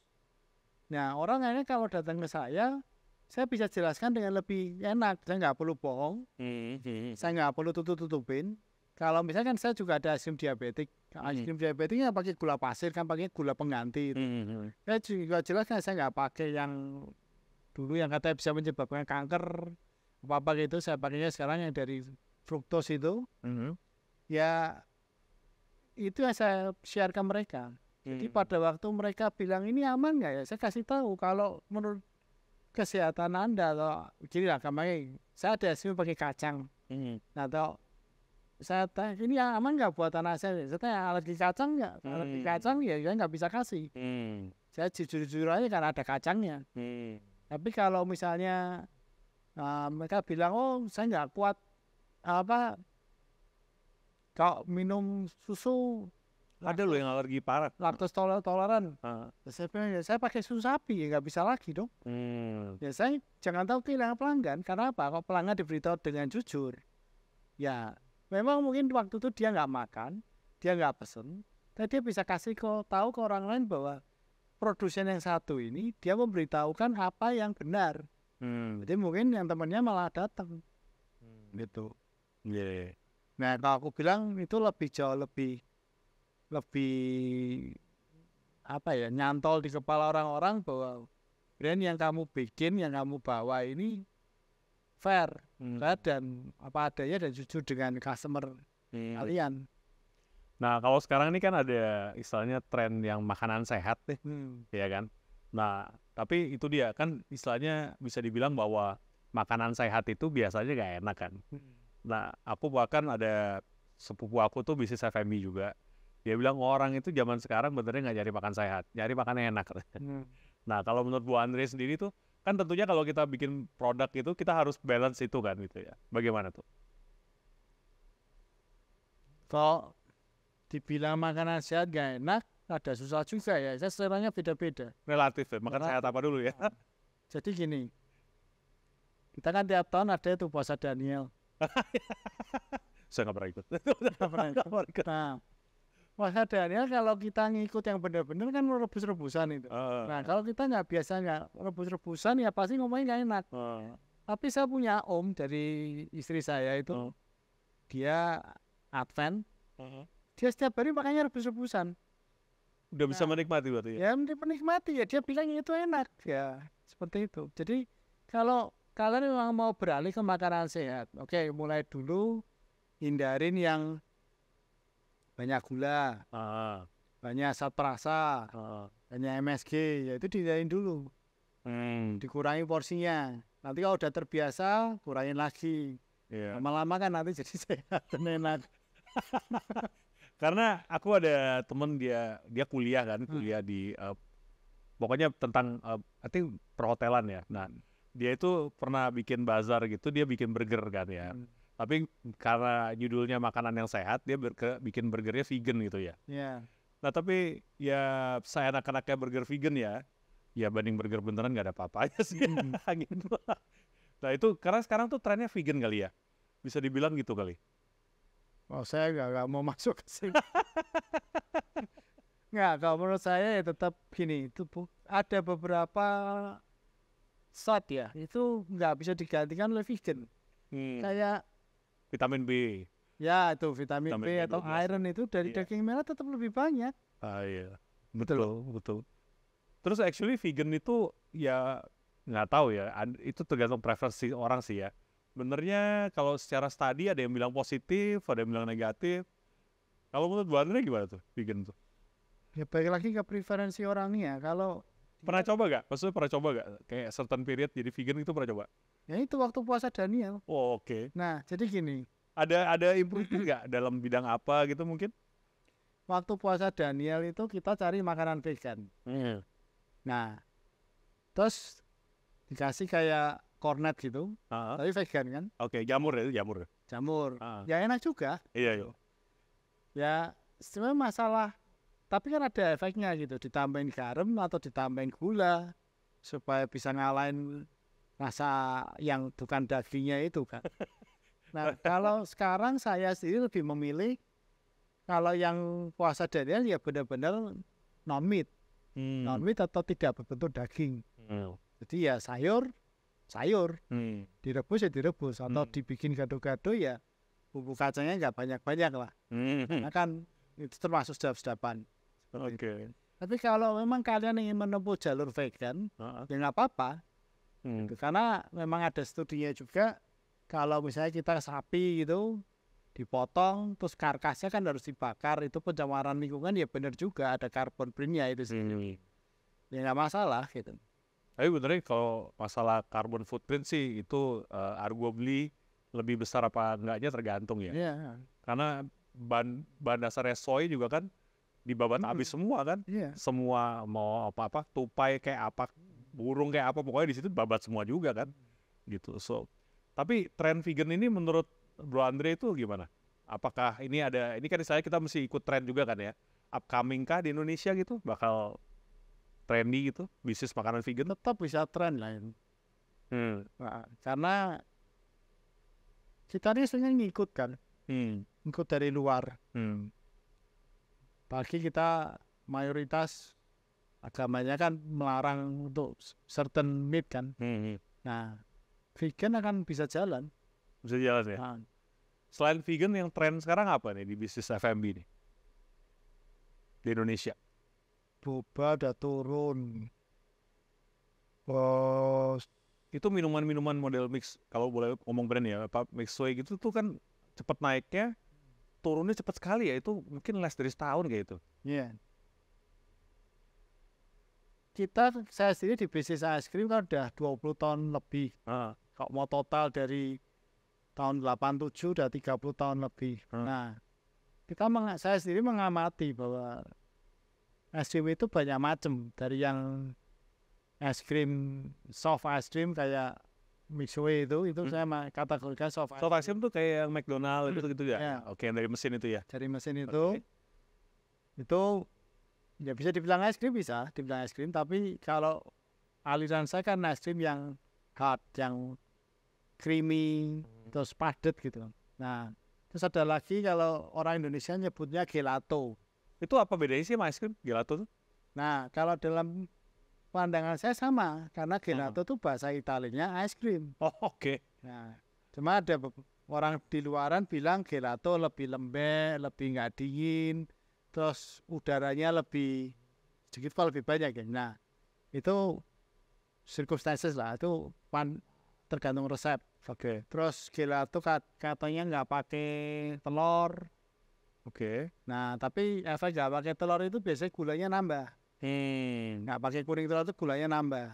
Nah, orang lainnya kalau datang ke saya bisa jelaskan dengan lebih enak. Saya nggak perlu bohong, saya nggak perlu tutupin. Kalau misalkan saya juga ada es krim diabetik, es krim diabetiknya pakai gula pasir, kan pakai gula pengganti. Saya juga jelaskan saya nggak pakai yang dulu yang katanya bisa menyebabkan kanker, apa gitu. Saya pakainya sekarang yang dari fruktos itu. Ya, itu yang saya share ke mereka. Jadi pada waktu mereka bilang ini aman nggak ya, saya kasih tahu kalau menurut kesehatan Anda atau gini lah, kemarin saya ada es krim pakai kacang. Nah, atau saya tanya ini aman nggak buat anak saya? Saya tanya alergi kacang nggak? Alergi kacang ya saya nggak bisa kasih. Saya jujur-jujur aja karena ada kacangnya. Tapi kalau misalnya mereka bilang oh saya nggak kuat kalau minum susu. Ada loh yang alergi parah, laktos toleran. Saya bilang ya saya pakai susu sapi ya nggak bisa lagi dong. Ya saya jangan tahu kehilangan pelanggan. Karena apa? Kalau pelanggan diberitahu dengan jujur, ya memang mungkin waktu itu dia nggak makan, dia nggak pesen, tapi dia bisa kasih tahu ke orang lain bahwa produsen yang satu ini dia memberitahukan apa yang benar. Jadi mungkin yang temannya malah datang, gitu. Nah kalau aku bilang itu jauh lebih nyantol di kepala orang-orang bahwa brand yang kamu bikin, yang kamu bawa ini fair, dan apa adanya dan jujur dengan customer kalian. Nah kalau sekarang ini kan ada istilahnya tren yang makanan sehat nih, ya kan? Nah tapi itu dia kan istilahnya bisa dibilang bahwa makanan sehat itu biasanya gak enak kan. Nah aku bahkan ada sepupu aku tuh bisnis F&B juga. Dia bilang orang itu zaman sekarang benernya nggak nyari makan sehat, nyari makan enak. Nah kalau menurut Bu Andre sendiri tuh, kan tentunya kalau kita bikin produk itu kita harus balance itu kan gitu ya. Bagaimana tuh? Kalau dibilang makanan sehat nggak enak, ada susah juga ya. Saya seleranya beda-beda. Relatif ya, makan sehat apa dulu ya? Jadi gini, kita kan tiap tahun ada itu puasa Daniel. Saya nggak pernah ikut. Nah, puasa Daniel kalau kita ngikut yang benar-benar kan rebus-rebusan itu. Nah kalau kita nggak biasa nggak rebus-rebusan ya pasti ngomongnya nggak enak. Tapi saya punya om dari istri saya itu, Oh. dia Advent, dia setiap hari makannya rebus-rebusan. Udah bisa Nah, menikmati berarti ya? ya menikmati ya, dia bilang itu enak ya, seperti itu. Jadi kalau kalian memang mau beralih ke makanan sehat, oke, mulai dulu hindarin yang banyak gula, Ah, banyak zat perasa, ah. banyak MSG, ya itu dihindarin dulu, dikurangi porsinya. Nanti kalau udah terbiasa, kurangin lagi. Iya. Lama-lama kan nanti jadi sehat dan enak. Karena aku ada temen dia kuliah kan, kuliah di pokoknya tentang I think perhotelan ya. Nah, dia itu pernah bikin bazar gitu, dia bikin burger kan ya. Tapi karena judulnya makanan yang sehat, dia bikin burgernya vegan gitu ya. Ya, Nah, tapi ya saya anak-anaknya burger vegan ya banding burger beneran nggak ada apa-apanya sih gitu. Nah, itu karena sekarang tuh trennya vegan kali ya. Bisa dibilang gitu kali. oh saya nggak mau masuk ke sini. Nggak, kalau menurut saya ya tetap gini, itu ada beberapa zat ya, itu nggak bisa digantikan oleh vegan. Kayak Vitamin B. ya itu vitamin Vitamin B atau B12. iron itu dari Iya. daging merah tetap lebih banyak. Ah iya, Betul. betul. Terus actually vegan itu ya nggak tahu ya, itu tergantung preferensi orang sih ya. Benernya kalau secara studi ada yang bilang positif, ada yang bilang negatif. Kalau menurut Bu Andre gimana tuh vegan tuh? Ya balik lagi ke preferensi orangnya. Kalau Pernah coba gak? Maksudnya pernah coba gak? Kayak certain period jadi vegan itu pernah coba? ya itu waktu puasa Daniel. Oh, oke. Nah, jadi gini, Ada improvement nggak dalam bidang apa gitu mungkin? waktu puasa Daniel itu kita cari makanan vegan. Nah, terus dikasih kayak cornet gitu, Ah, tapi vegan kan, oke, jamur ya, itu jamur. jamur. Ah, Ya enak juga. iya, iya. Ya sebenarnya masalah, tapi kan ada efeknya gitu, ditambahin garam atau ditambahin gula supaya bisa ngalahin rasa yang bukan dagingnya itu kan. Nah, kalau sekarang saya sendiri lebih memilih kalau yang puasa Daniel ya benar-benar non meat, non meat atau tidak berbentuk daging. Jadi ya sayur, direbus ya direbus atau dibikin gado-gado ya bumbu kacangnya nggak banyak-banyak lah. Karena kan itu termasuk sedap-sedapan. Seperti itu. Oke. Tapi kalau memang kalian ingin menempuh jalur vegan, ya nggak apa-apa. Gitu. Karena memang ada studinya juga, kalau misalnya kita sapi gitu, dipotong, terus karkasnya kan harus dibakar, itu pencemaran lingkungan ya benar juga, ada carbon print-nya itu sendiri. Ya nggak masalah gitu. Tapi benernya kalau masalah carbon footprint sih itu arguably lebih besar apa enggaknya tergantung ya. Iya. Karena bahan dasarnya soy juga kan dibabat habis semua kan. Iya. Semua mau apa-apa, tupai kayak apa, burung kayak apa, pokoknya di situ babat semua juga kan. Gitu. So, tapi tren vegan ini menurut Bro Andre itu gimana? Apakah ini kan misalnya kita mesti ikut tren juga kan ya? Upcoming kah di Indonesia gitu? Bakal trendy gitu, bisnis makanan vegan? Tetap bisa tren lah itu. Nah, karena kita ini sebenarnya ngikut kan, ngikut dari luar. Apalagi kita mayoritas agamanya kan melarang untuk certain meat kan. Nah, vegan akan bisa jalan. Bisa jalan ya? Nah, Selain vegan yang tren sekarang apa nih di bisnis F&B nih? Di Indonesia? boba udah turun. Oh, Itu minuman-minuman model mix, kalau boleh ngomong brand ya, apa mix soy gitu tuh kan cepet naiknya, turunnya cepet sekali ya, itu mungkin less dari setahun kayak itu. iya. Saya sendiri di bisnis es krim kan udah 20 tahun lebih. Kalau mau total dari tahun 87 udah 30 tahun lebih. Nah, saya sendiri mengamati bahwa es krim itu banyak macam, dari yang es krim soft es krim kayak Mixway itu saya kategorikan soft Soft ice cream tuh kayak yang McDonald gitu ya? Ya. Oke, yang dari mesin itu ya? dari mesin itu. Itu ya bisa dibilang es krim, tapi kalau aliran saya kan es krim yang hard, yang creamy, terus padat gitu. Nah, terus ada lagi kalau orang Indonesia nyebutnya gelato. Itu apa bedanya sih sama es krim gelato tuh? Nah, kalau dalam pandangan saya sama karena gelato itu bahasa Italianya ice cream. Oh, oke. Nah, cuma ada orang di luaran bilang gelato lebih lembek, lebih nggak dingin, terus udaranya lebih sedikit kok lebih banyak ya. Nah, itu circumstances lah, itu tergantung resep. Oke. Terus gelato katanya nggak pakai telur. Oke. Nah, tapi efek nggak pakai telur itu biasanya gulanya nambah. Nggak pakai kuning telur itu gulanya nambah.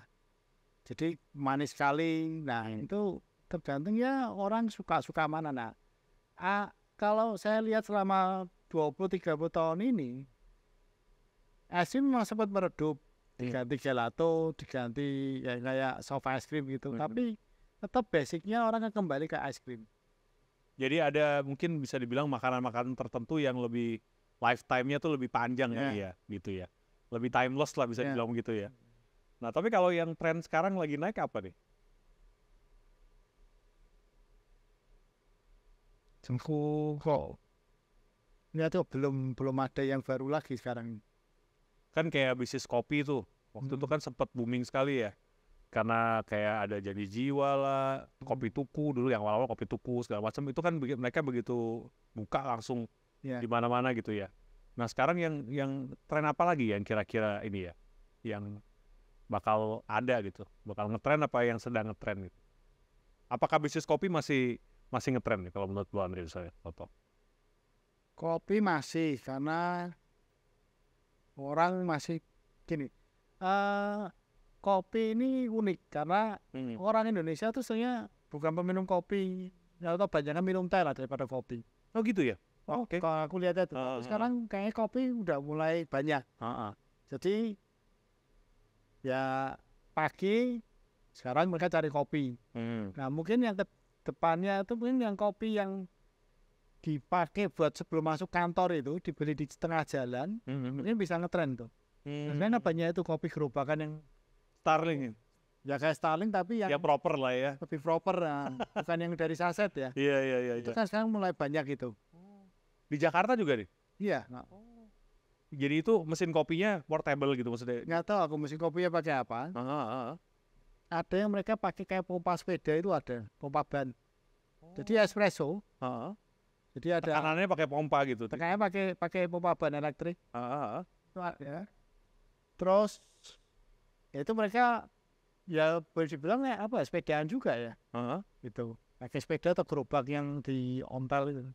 Jadi manis sekali. Nah, itu tergantung ya orang suka-suka mana. Nah, kalau saya lihat selama 20-30 tahun ini, es krim memang sempat meredup. Diganti gelato, diganti ya kayak soft ice cream gitu. Tapi tetap basicnya orang akan kembali ke ice cream. Jadi ada mungkin bisa dibilang makanan-makanan tertentu yang lebih lifetime-nya tuh lebih panjang ya, gitu ya. Lebih timeless lah bisa dibilang gitu ya. Nah, tapi kalau yang tren sekarang lagi naik apa nih? Kok ya tuh belum ada yang baru lagi sekarang. Kan kayak bisnis kopi tuh. Waktu itu kan sempat booming sekali ya. Karena kayak ada Jadi Jiwa lah, Kopi Tuku dulu yang awal-awal Kopi Tuku segala macam itu kan mereka begitu buka langsung di mana-mana gitu ya. Nah, sekarang yang tren apa lagi yang kira-kira ini ya? Yang bakal ada gitu. Bakal ngetren apa yang sedang ngetren gitu. Apakah bisnis kopi masih ngetren nih kalau menurut Bu Andri saya, Toto? Kopi masih karena orang masih gini. Kopi ini unik karena orang Indonesia tuh sebenarnya bukan peminum kopi, atau banyak minum teh lah daripada kopi. Oh gitu ya? Oh, oke. Kalau aku lihat itu, sekarang kayaknya kopi udah mulai banyak. Jadi ya pagi sekarang mereka cari kopi. Nah mungkin yang depannya itu mungkin yang kopi yang dipakai buat sebelum masuk kantor itu dibeli di tengah jalan, mungkin bisa ngetren tuh. Karena banyak itu kopi gerobakan yang Starling ya kayak Starling tapi yang ya proper lah ya. lebih proper, bukan yang dari saset ya. Iya. Itu kan sekarang mulai banyak itu. Di Jakarta juga nih? Iya. Jadi itu mesin kopinya portable gitu maksudnya? Nggak tahu aku mesin kopinya pakai apa. Ada yang mereka pakai kayak pompa sepeda itu ada, pompa ban. Jadi espresso. Jadi ada tekanannya pakai pompa gitu. Tekanannya pakai pompa ban elektrik. Ya. Terus itu mereka ya boleh dibilang ya apa sepedaan juga ya. Gitu. Pakai sepeda atau gerobak yang di ontel itu.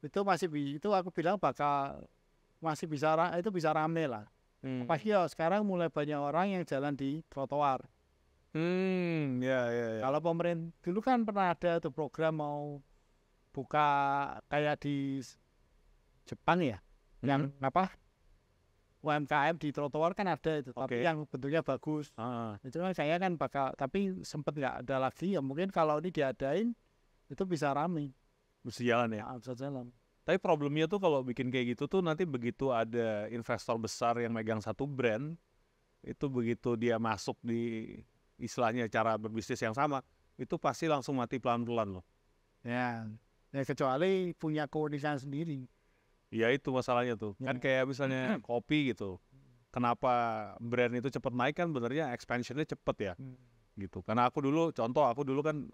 Itu itu aku bilang masih bisa itu bisa rame lah. Apalagi ya sekarang mulai banyak orang yang jalan di trotoar. Ya. Kalau pemerintah dulu kan pernah ada tuh program mau buka kayak di Jepang ya, yang apa UMKM di trotoar kan ada itu, tapi yang bentuknya bagus. Itu kan saya kan bakal, tapi sempet nggak ada lagi ya. Mungkin kalau ini diadain itu bisa rame, bisa jalan ya. Bisa jalan. Tapi problemnya tuh kalau bikin kayak gitu tuh nanti begitu ada investor besar yang megang satu brand, itu begitu dia masuk di istilahnya cara berbisnis yang sama, itu pasti langsung mati pelan-pelan loh. Ya kecuali punya keunikan sendiri. Ya itu masalahnya tuh. Kan kayak misalnya kopi gitu. Kenapa brand itu cepat naik kan benernya expansionnya cepet ya. Gitu. Karena aku dulu kan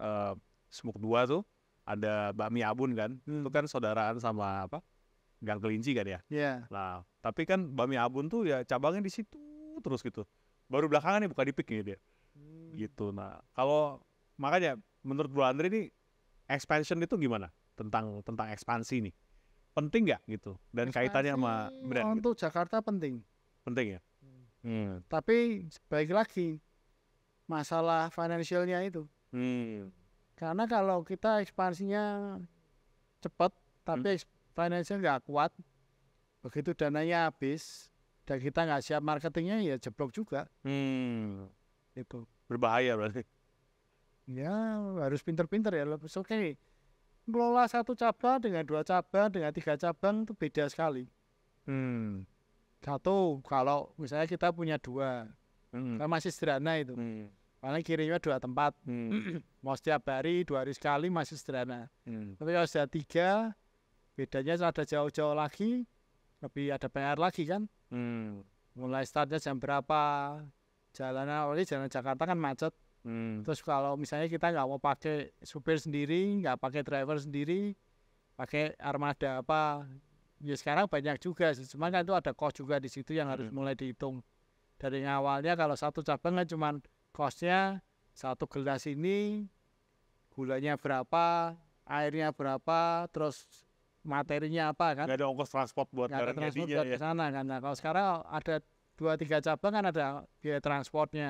Smuk 2 tuh ada Bakmi Abun kan. Itu kan saudaraan sama apa? Gang Kelinci kan ya. Nah, tapi kan Bakmi Abun tuh ya cabangnya di situ terus gitu. Baru belakangan nih buka di Pik nih dia. Gitu. Nah, kalau makanya menurut Bro Andri nih expansion itu gimana? Tentang ekspansi nih. Penting nggak gitu dan ekspansi kaitannya sama brand untuk gitu. Jakarta penting ya. Tapi baik lagi masalah finansialnya itu. Karena kalau kita ekspansinya cepat tapi finansial nggak kuat, begitu dananya habis dan kita nggak siap marketingnya ya jeblok juga. Itu berbahaya berarti. Ya harus pinter-pinter ya. Oke. Mengelola satu cabang dengan 2 cabang dengan 3 cabang itu beda sekali. Satu kalau misalnya kita punya 2, kan masih sederhana itu. Paling kirimnya 2 tempat. Mau setiap hari 2 hari sekali masih sederhana. Tapi kalau sudah 3, bedanya ada jauh-jauh lagi, lebih ada PR lagi kan. Mulai startnya jam berapa, jalanan Jakarta kan macet. Terus kalau misalnya kita nggak mau pakai supir sendiri, nggak pakai driver sendiri, pakai armada apa, ya sekarang banyak juga sih. Cuma kan itu ada cost juga di situ yang harus mulai dihitung. Dari awalnya kalau satu cabang kan cuman costnya satu gelas ini, gulanya berapa, airnya berapa, terus materinya apa kan? Nggak ada ongkos transport buat Nggak ada barang transport jadinya buat ya. ke sana kan. Nah, kalau sekarang ada 2-3 cabang kan ada biaya transportnya.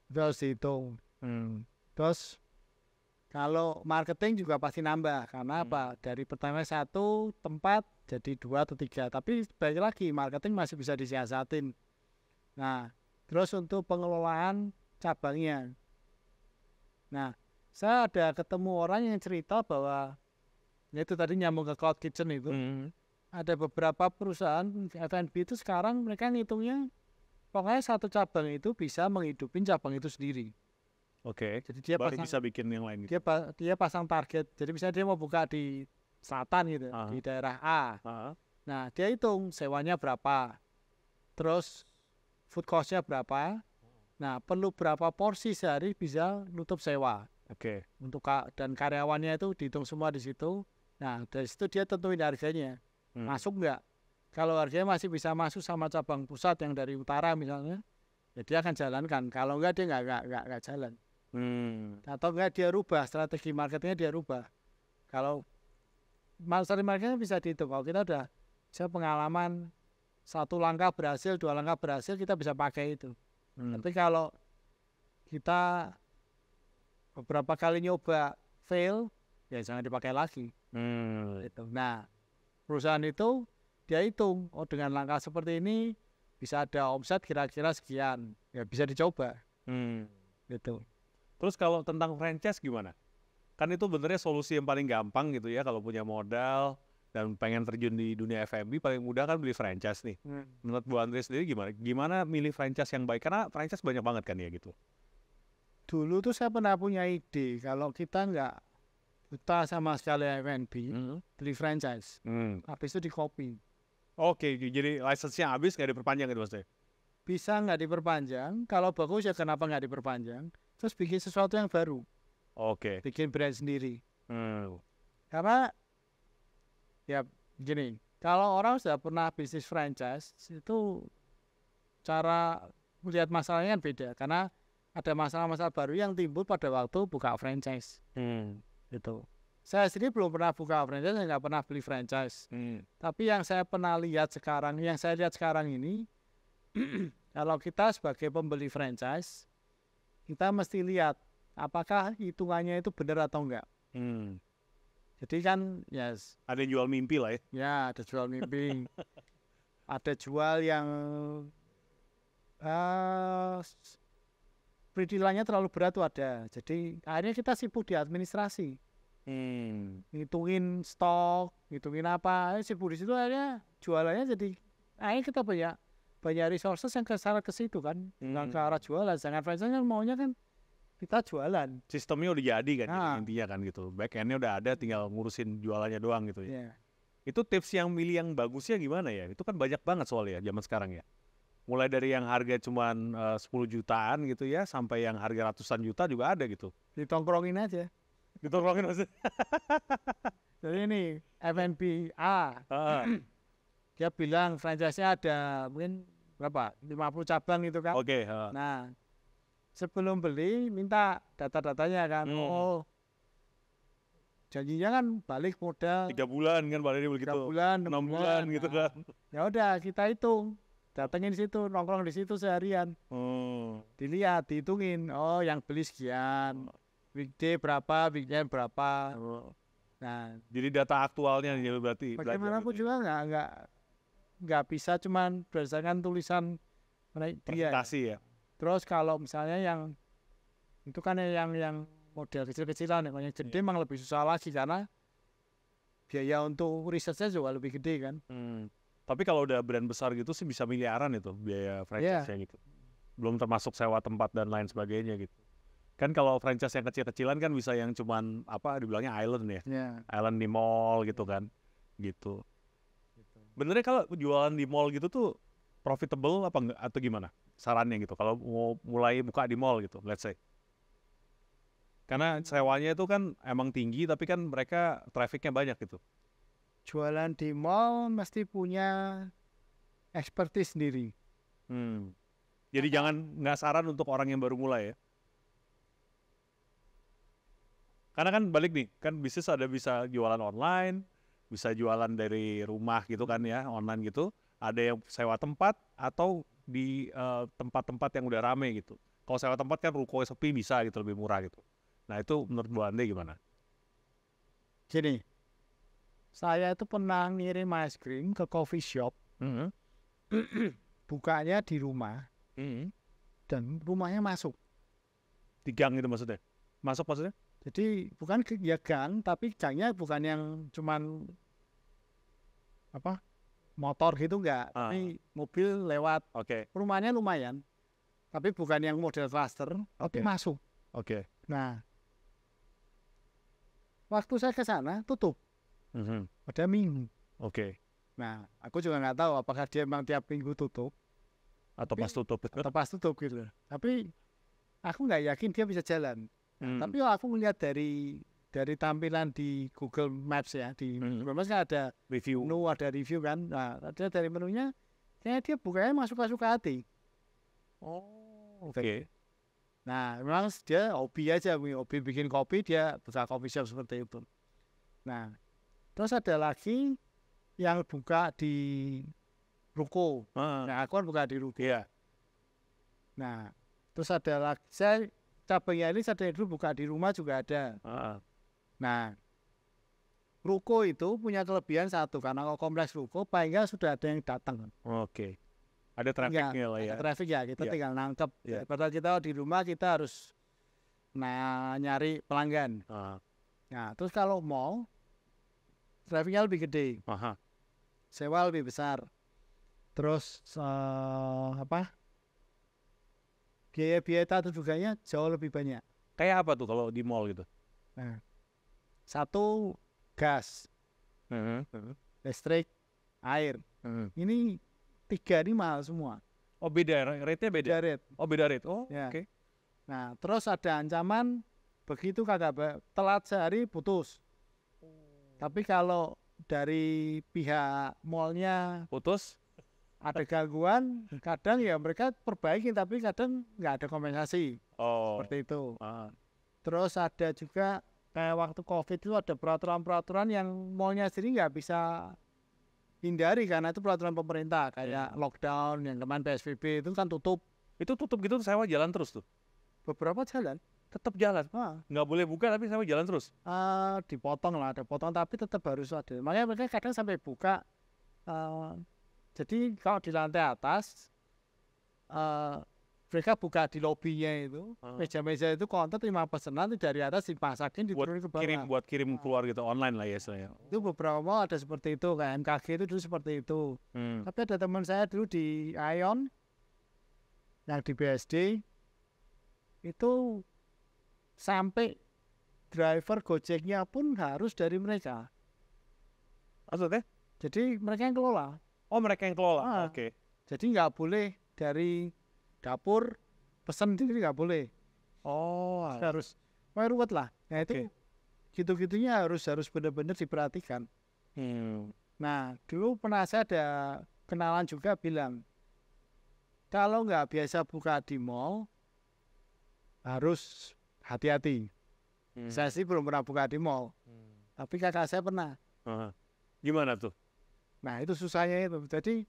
Itu harus dihitung. Terus kalau marketing juga pasti nambah karena apa? Dari pertama satu tempat jadi 2 atau 3. Tapi balik lagi marketing masih bisa disiasatin. Nah, terus untuk pengelolaan cabangnya. Nah, saya ada ketemu orang yang cerita bahwa ya itu tadi nyambung ke cloud kitchen itu. Ada beberapa perusahaan F&B itu sekarang mereka ngitungnya pokoknya satu cabang itu bisa menghidupin cabang itu sendiri. Oke. Jadi dia Baru pasang, bisa bikin yang lain gitu. dia pasang target. Jadi misalnya dia mau buka di selatan gitu, di daerah A. Nah, dia hitung sewanya berapa. Terus food cost-nya berapa. Nah, perlu berapa porsi sehari bisa nutup sewa. Oke. Dan karyawannya itu dihitung semua di situ. Nah, dari situ dia tentuin harganya. Masuk nggak? Kalau harganya masih bisa masuk sama cabang pusat yang dari utara misalnya, ya dia akan jalankan. Kalau nggak dia nggak jalan. Atau enggak dia rubah strategi marketingnya, dia rubah. Kalau strategi marketingnya bisa dihitung. Kalau kita udah pengalaman 1 langkah berhasil, 2 langkah berhasil, kita bisa pakai itu. Tapi kalau kita beberapa kali nyoba fail, ya jangan dipakai lagi. Gitu. Nah, perusahaan itu dia hitung, oh dengan langkah seperti ini bisa ada omset kira-kira sekian, ya bisa dicoba. Gitu. Terus kalau tentang franchise gimana? Kan itu benernya solusi yang paling gampang gitu ya kalau punya modal dan pengen terjun di dunia F&B paling mudah kan beli franchise nih. Menurut Bu Andre sendiri gimana? Gimana milih franchise yang baik? Karena franchise banyak banget kan ya gitu. Dulu tuh saya pernah punya ide kalau kita nggak buta sama sekali F&B, beli franchise. Habis itu di copy. Oke, jadi license-nya habis nggak diperpanjang gitu maksudnya? Bisa nggak diperpanjang, kalau bagus ya kenapa nggak diperpanjang, terus bikin sesuatu yang baru, Oke. bikin brand sendiri. Karena ya gini, kalau orang sudah pernah bisnis franchise itu cara melihat masalahnya kan beda, karena ada masalah-masalah baru yang timbul pada waktu buka franchise. Gitu. Saya sendiri belum pernah buka franchise, saya nggak pernah beli franchise. Tapi yang saya pernah lihat sekarang, yang saya lihat sekarang ini, kalau kita sebagai pembeli franchise, kita mesti lihat apakah hitungannya itu benar atau enggak. Jadi kan, yes. Ada yang jual mimpi lah ya. Ya, ada jual mimpi. Ada jual yang perizilannya terlalu berat tuh ada. Jadi akhirnya kita sibuk di administrasi. Ngitungin stok, ngitungin apa, sibuk di situ akhirnya jualannya jadi akhirnya kita banyak resources yang kesana ke situ kan, nggak ke arah jualan. Jangan franchise kan maunya kan kita jualan. Sistemnya udah jadi kan intinya kan gitu. Back end-nya udah ada, tinggal ngurusin jualannya doang gitu ya. Itu tips yang milih yang bagusnya gimana ya? Itu kan banyak banget soalnya zaman sekarang ya. Mulai dari yang harga cuman 10 jutaan gitu ya, sampai yang harga ratusan juta juga ada gitu. Ditongkrongin aja. Ditongkrongin maksudnya. Jadi ini F&B A. Dia bilang franchise-nya ada mungkin berapa? 50 cabang itu kan. Oke. Nah, sebelum beli minta data-datanya kan. Oh, janjinya kan balik modal 3 bulan kan paling begitu. 3 bulan, 6 bulan gitu kan. Ya udah kita hitung. Datengin di situ, nongkrong di situ seharian. Dilihat, dihitungin. Oh, yang beli sekian. Weekday berapa, weekend berapa. Nah, jadi data aktualnya nih berarti. Bagaimanapun juga nggak bisa cuman berdasarkan tulisan presentasi ya. Terus kalau misalnya yang itu kan yang model kecil-kecilan, yang gede memang lebih susah lagi karena biaya untuk risetnya juga lebih gede kan. Tapi kalau udah brand besar gitu sih bisa miliaran itu biaya franchise-nya gitu. Belum termasuk sewa tempat dan lain sebagainya gitu. Kan kalau franchise yang kecil-kecilan kan bisa yang cuman apa dibilangnya island ya. Island di mall gitu kan. Gitu. Benernya kalau jualan di mall gitu tuh profitable apa enggak atau gimana? sarannya gitu kalau mau mulai buka di mall gitu, let's say? Karena sewanya itu kan emang tinggi tapi kan mereka trafficnya banyak gitu. Jualan di mall mesti punya expertise sendiri. Jadi nggak saran untuk orang yang baru mulai ya. Karena kan balik nih, kan bisnis ada bisa jualan online, bisa jualan dari rumah gitu kan ya, online gitu. Ada yang sewa tempat atau di tempat-tempat yang udah rame gitu. Kalau sewa tempat kan ruko sepi bisa gitu, lebih murah gitu. Nah itu menurut Bu Ande gimana? Gini, saya itu pernah ngirim es krim ke coffee shop, bukanya di rumah, dan rumahnya masuk. Di gang itu maksudnya? Masuk maksudnya? Jadi bukan ya gang, tapi gangnya bukan yang cuman apa motor gitu enggak, tapi mobil lewat. Oke. Rumahnya lumayan, tapi bukan yang model cluster, tapi masuk. Oke. Nah, waktu saya ke sana tutup, pada minggu. Oke. Nah, aku juga nggak tahu apakah dia memang tiap minggu tutup Atau pas tutup. atau pas tutup gitu. Tapi aku nggak yakin dia bisa jalan. Nah, tapi aku melihat dari tampilan di Google Maps ya, di Google Maps kan ada Review. menu, ada review kan. Nah, ada dari menunya, kayaknya dia bukanya masuk-masuk ke hati. Oh, oke. Nah, memang dia hobi aja, hobi bikin kopi, dia buka coffee shop seperti itu. Nah, terus ada lagi yang buka di ruko. Nah, aku kan buka di ruko. Iya. Nah, terus ada lagi, saya cabangnya ini saya dulu buka di rumah juga ada. Nah, ruko itu punya kelebihan satu, karena kalau kompleks ruko, paling nggak sudah ada yang datang. Oke. Ada trafficnya lah ya. Ada traffic ya, kita tinggal nangkep. Padahal kita di rumah kita harus nyari pelanggan. Nah, terus kalau mall, trafficnya lebih gede, sewa lebih besar, terus biaya-biaya tata juganya jauh lebih banyak. Kayak apa tuh kalau di mall gitu? Nah, satu gas, listrik, air. Ini 3 ini mahal semua. Oh beda, rate-nya beda? Beda rate. Oh beda rate, Ya. Oke. Nah, terus ada ancaman begitu kagak telat sehari putus. Tapi kalau dari pihak mallnya Putus? ada gangguan, kadang ya mereka perbaiki, tapi kadang nggak ada kompensasi. Seperti itu. Terus ada juga kayak waktu COVID itu ada peraturan-peraturan yang mallnya sendiri nggak bisa hindari, karena itu peraturan pemerintah, kayak lockdown yang kemarin PSBB itu kan tutup. Itu tutup gitu sewa jalan terus tuh? Beberapa jalan tetap jalan? Nggak boleh buka tapi sewa jalan terus? Dipotong lah, ada potong, tapi tetap harus ada. Makanya mereka kadang sampai buka. Jadi kalau di lantai atas mereka buka di lobbynya itu, meja-meja itu konter 5 pesanan itu dari atas dipasakin diturunin ke bawah. Buat kirim keluar gitu online lah ya istilahnya. Itu beberapa mall ada seperti itu, kayak MKG itu dulu seperti itu. Tapi ada teman saya dulu di Ion, yang di BSD, itu sampai driver Gojeknya pun harus dari mereka. Maksudnya? Jadi mereka yang kelola. Oh mereka yang kelola? Oke. Jadi nggak boleh dari dapur pesen sendiri, nggak boleh. Harus ruwet lah. Nah itu gitu-gitunya harus benar-benar diperhatikan. Nah dulu pernah saya ada kenalan juga bilang, kalau nggak biasa buka di mall harus hati-hati. Saya sih belum pernah buka di mall, tapi kakak saya pernah. Gimana tuh? Nah itu susahnya itu. Jadi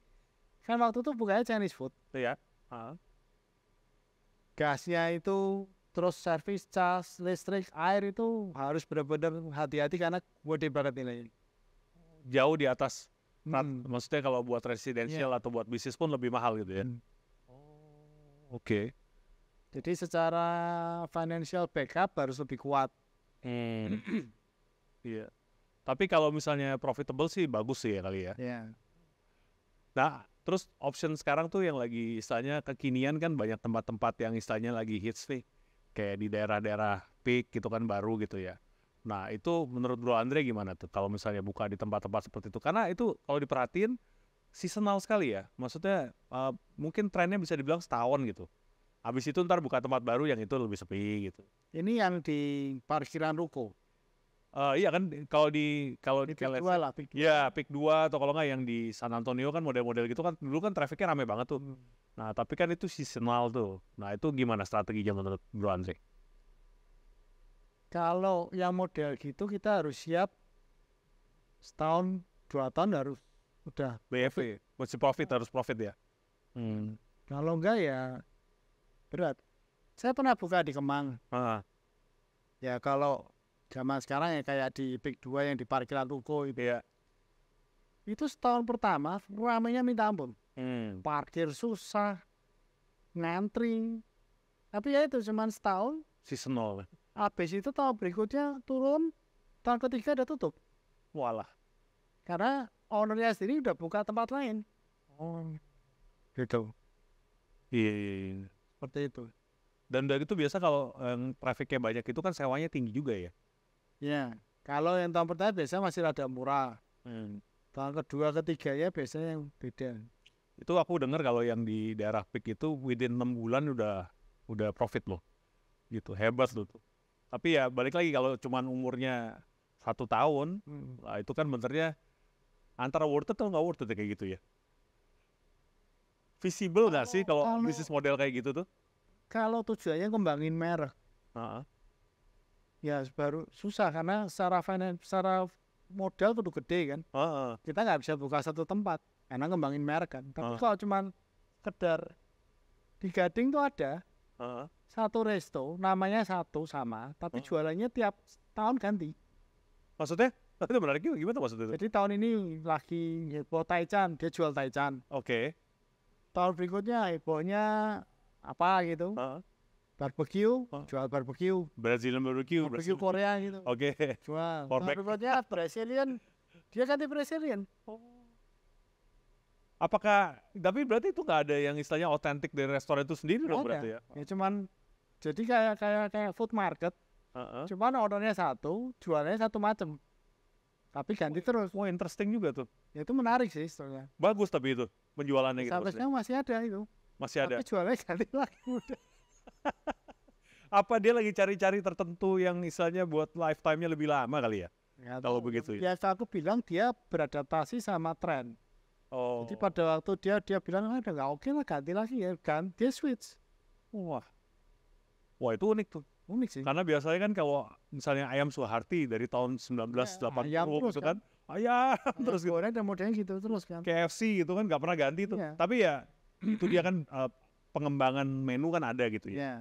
kan waktu itu bukanya Chinese food. Iya. Gasnya itu, terus servis cas, listrik, air itu harus benar-benar hati-hati karena gede banget nilainya. Jauh di atas. Maksudnya kalau buat residensial atau buat bisnis pun lebih mahal gitu ya. Oke. Jadi secara financial backup harus lebih kuat. Iya. Tapi kalau misalnya profitable sih bagus sih ya kali ya. Nah, terus option sekarang tuh yang lagi istilahnya kekinian kan banyak tempat-tempat yang istilahnya lagi hits nih. Kayak di daerah-daerah peak gitu kan baru gitu ya. Nah itu menurut Bro Andre gimana tuh kalau misalnya buka di tempat-tempat seperti itu? Karena itu kalau diperhatiin seasonal sekali ya. Maksudnya mungkin trennya bisa dibilang setahun gitu. Habis itu ntar buka tempat baru yang itu lebih sepi gitu. Ini yang di parkiran ruko. Iya kan kalau di Di kayak Peak let's 2 say, lah, Peak 2. ya Peak 2 atau kalau nggak yang di San Antonio kan model-model gitu kan dulu kan trafficnya rame banget tuh. Nah tapi kan itu seasonal tuh. Nah itu gimana strateginya menurut Bro Andre? Kalau yang model gitu kita harus siap setahun 2 tahun harus udah. BFV, masih harus profit ya. Hmm. Kalau enggak ya berat. Saya pernah buka di Kemang. Ah, Ya kalau zaman sekarang ya kayak di Peak 2 yang di parkiran ruko itu. iya. Itu setahun pertama ramainya minta ampun. Hmm. Parkir susah, ngantri. Tapi ya itu cuman setahun. Seasonal. Habis itu tahun berikutnya turun, tahun ketiga udah tutup. Walah. Karena ownernya sendiri udah buka tempat lain. Oh. Gitu. Iya, iya, iya. Seperti itu. Dan dari itu biasa kalau trafficnya banyak itu kan sewanya tinggi juga ya. Ya, kalau yang tahun pertama biasanya masih rada murah. Tahun kedua, ketiga ya biasanya yang beda. Itu aku dengar kalau yang di daerah Peak itu within 6 bulan udah profit loh. Gitu, hebat loh tuh. Tapi ya balik lagi kalau cuman umurnya 1 tahun, lah itu kan benernya antara worth it atau nggak worth it kayak gitu ya. Visible nggak sih kalau bisnis model kayak gitu tuh? Kalau tujuannya kembangin merek, Heeh. ya baru susah karena secara secara modal kudu gede kan. Heeh. Kita nggak bisa buka satu tempat karena kembangin merek kan. Tapi Heeh. kalau cuman sekedar di Gading tuh ada Heeh. satu resto, namanya satu sama, tapi jualannya tiap tahun ganti. Maksudnya? Itu menarik juga, gimana maksudnya itu? Jadi tahun ini lagi heboh Taichan, dia jual Taichan. Oke. Tahun berikutnya hebohnya apa gitu, Heeh. barbecue, jual barbecue. Brazilian barbecue. Barbecue Korea gitu. Oke. Jual. Pork. Berikutnya Brazilian, dia ganti Brazilian. Apakah, tapi berarti itu nggak ada yang istilahnya otentik dari restoran itu sendiri dong berarti ya? Ya cuman jadi kayak food market. Heeh. Cuman ordernya satu, jualnya satu macam. Tapi ganti terus. Wah, interesting juga tuh. Ya, itu menarik sih soalnya. Bagus tapi itu penjualannya gitu Sampai maksudnya. sekarang masih ada itu. Masih ada. Tapi jualnya ganti lagi udah. Apa dia lagi cari-cari tertentu yang istilahnya buat lifetime-nya lebih lama kali ya? Kalau begitu ya. Biasa aku bilang dia beradaptasi sama tren. Oh. Jadi pada waktu dia bilang udah nggak oke lah ganti lagi ya kan dia switch. Wah. Wah, itu unik tuh. Unik sih. Karena biasanya kan kalau misalnya ayam Suharti dari tahun 1980 ayam terus gitu kan. Ayam terus gitu. Goreng dan modelnya gitu terus kan. KFC gitu kan nggak pernah ganti tuh. Iya. Tapi ya itu dia kan pengembangan menu kan ada gitu ya. Iya.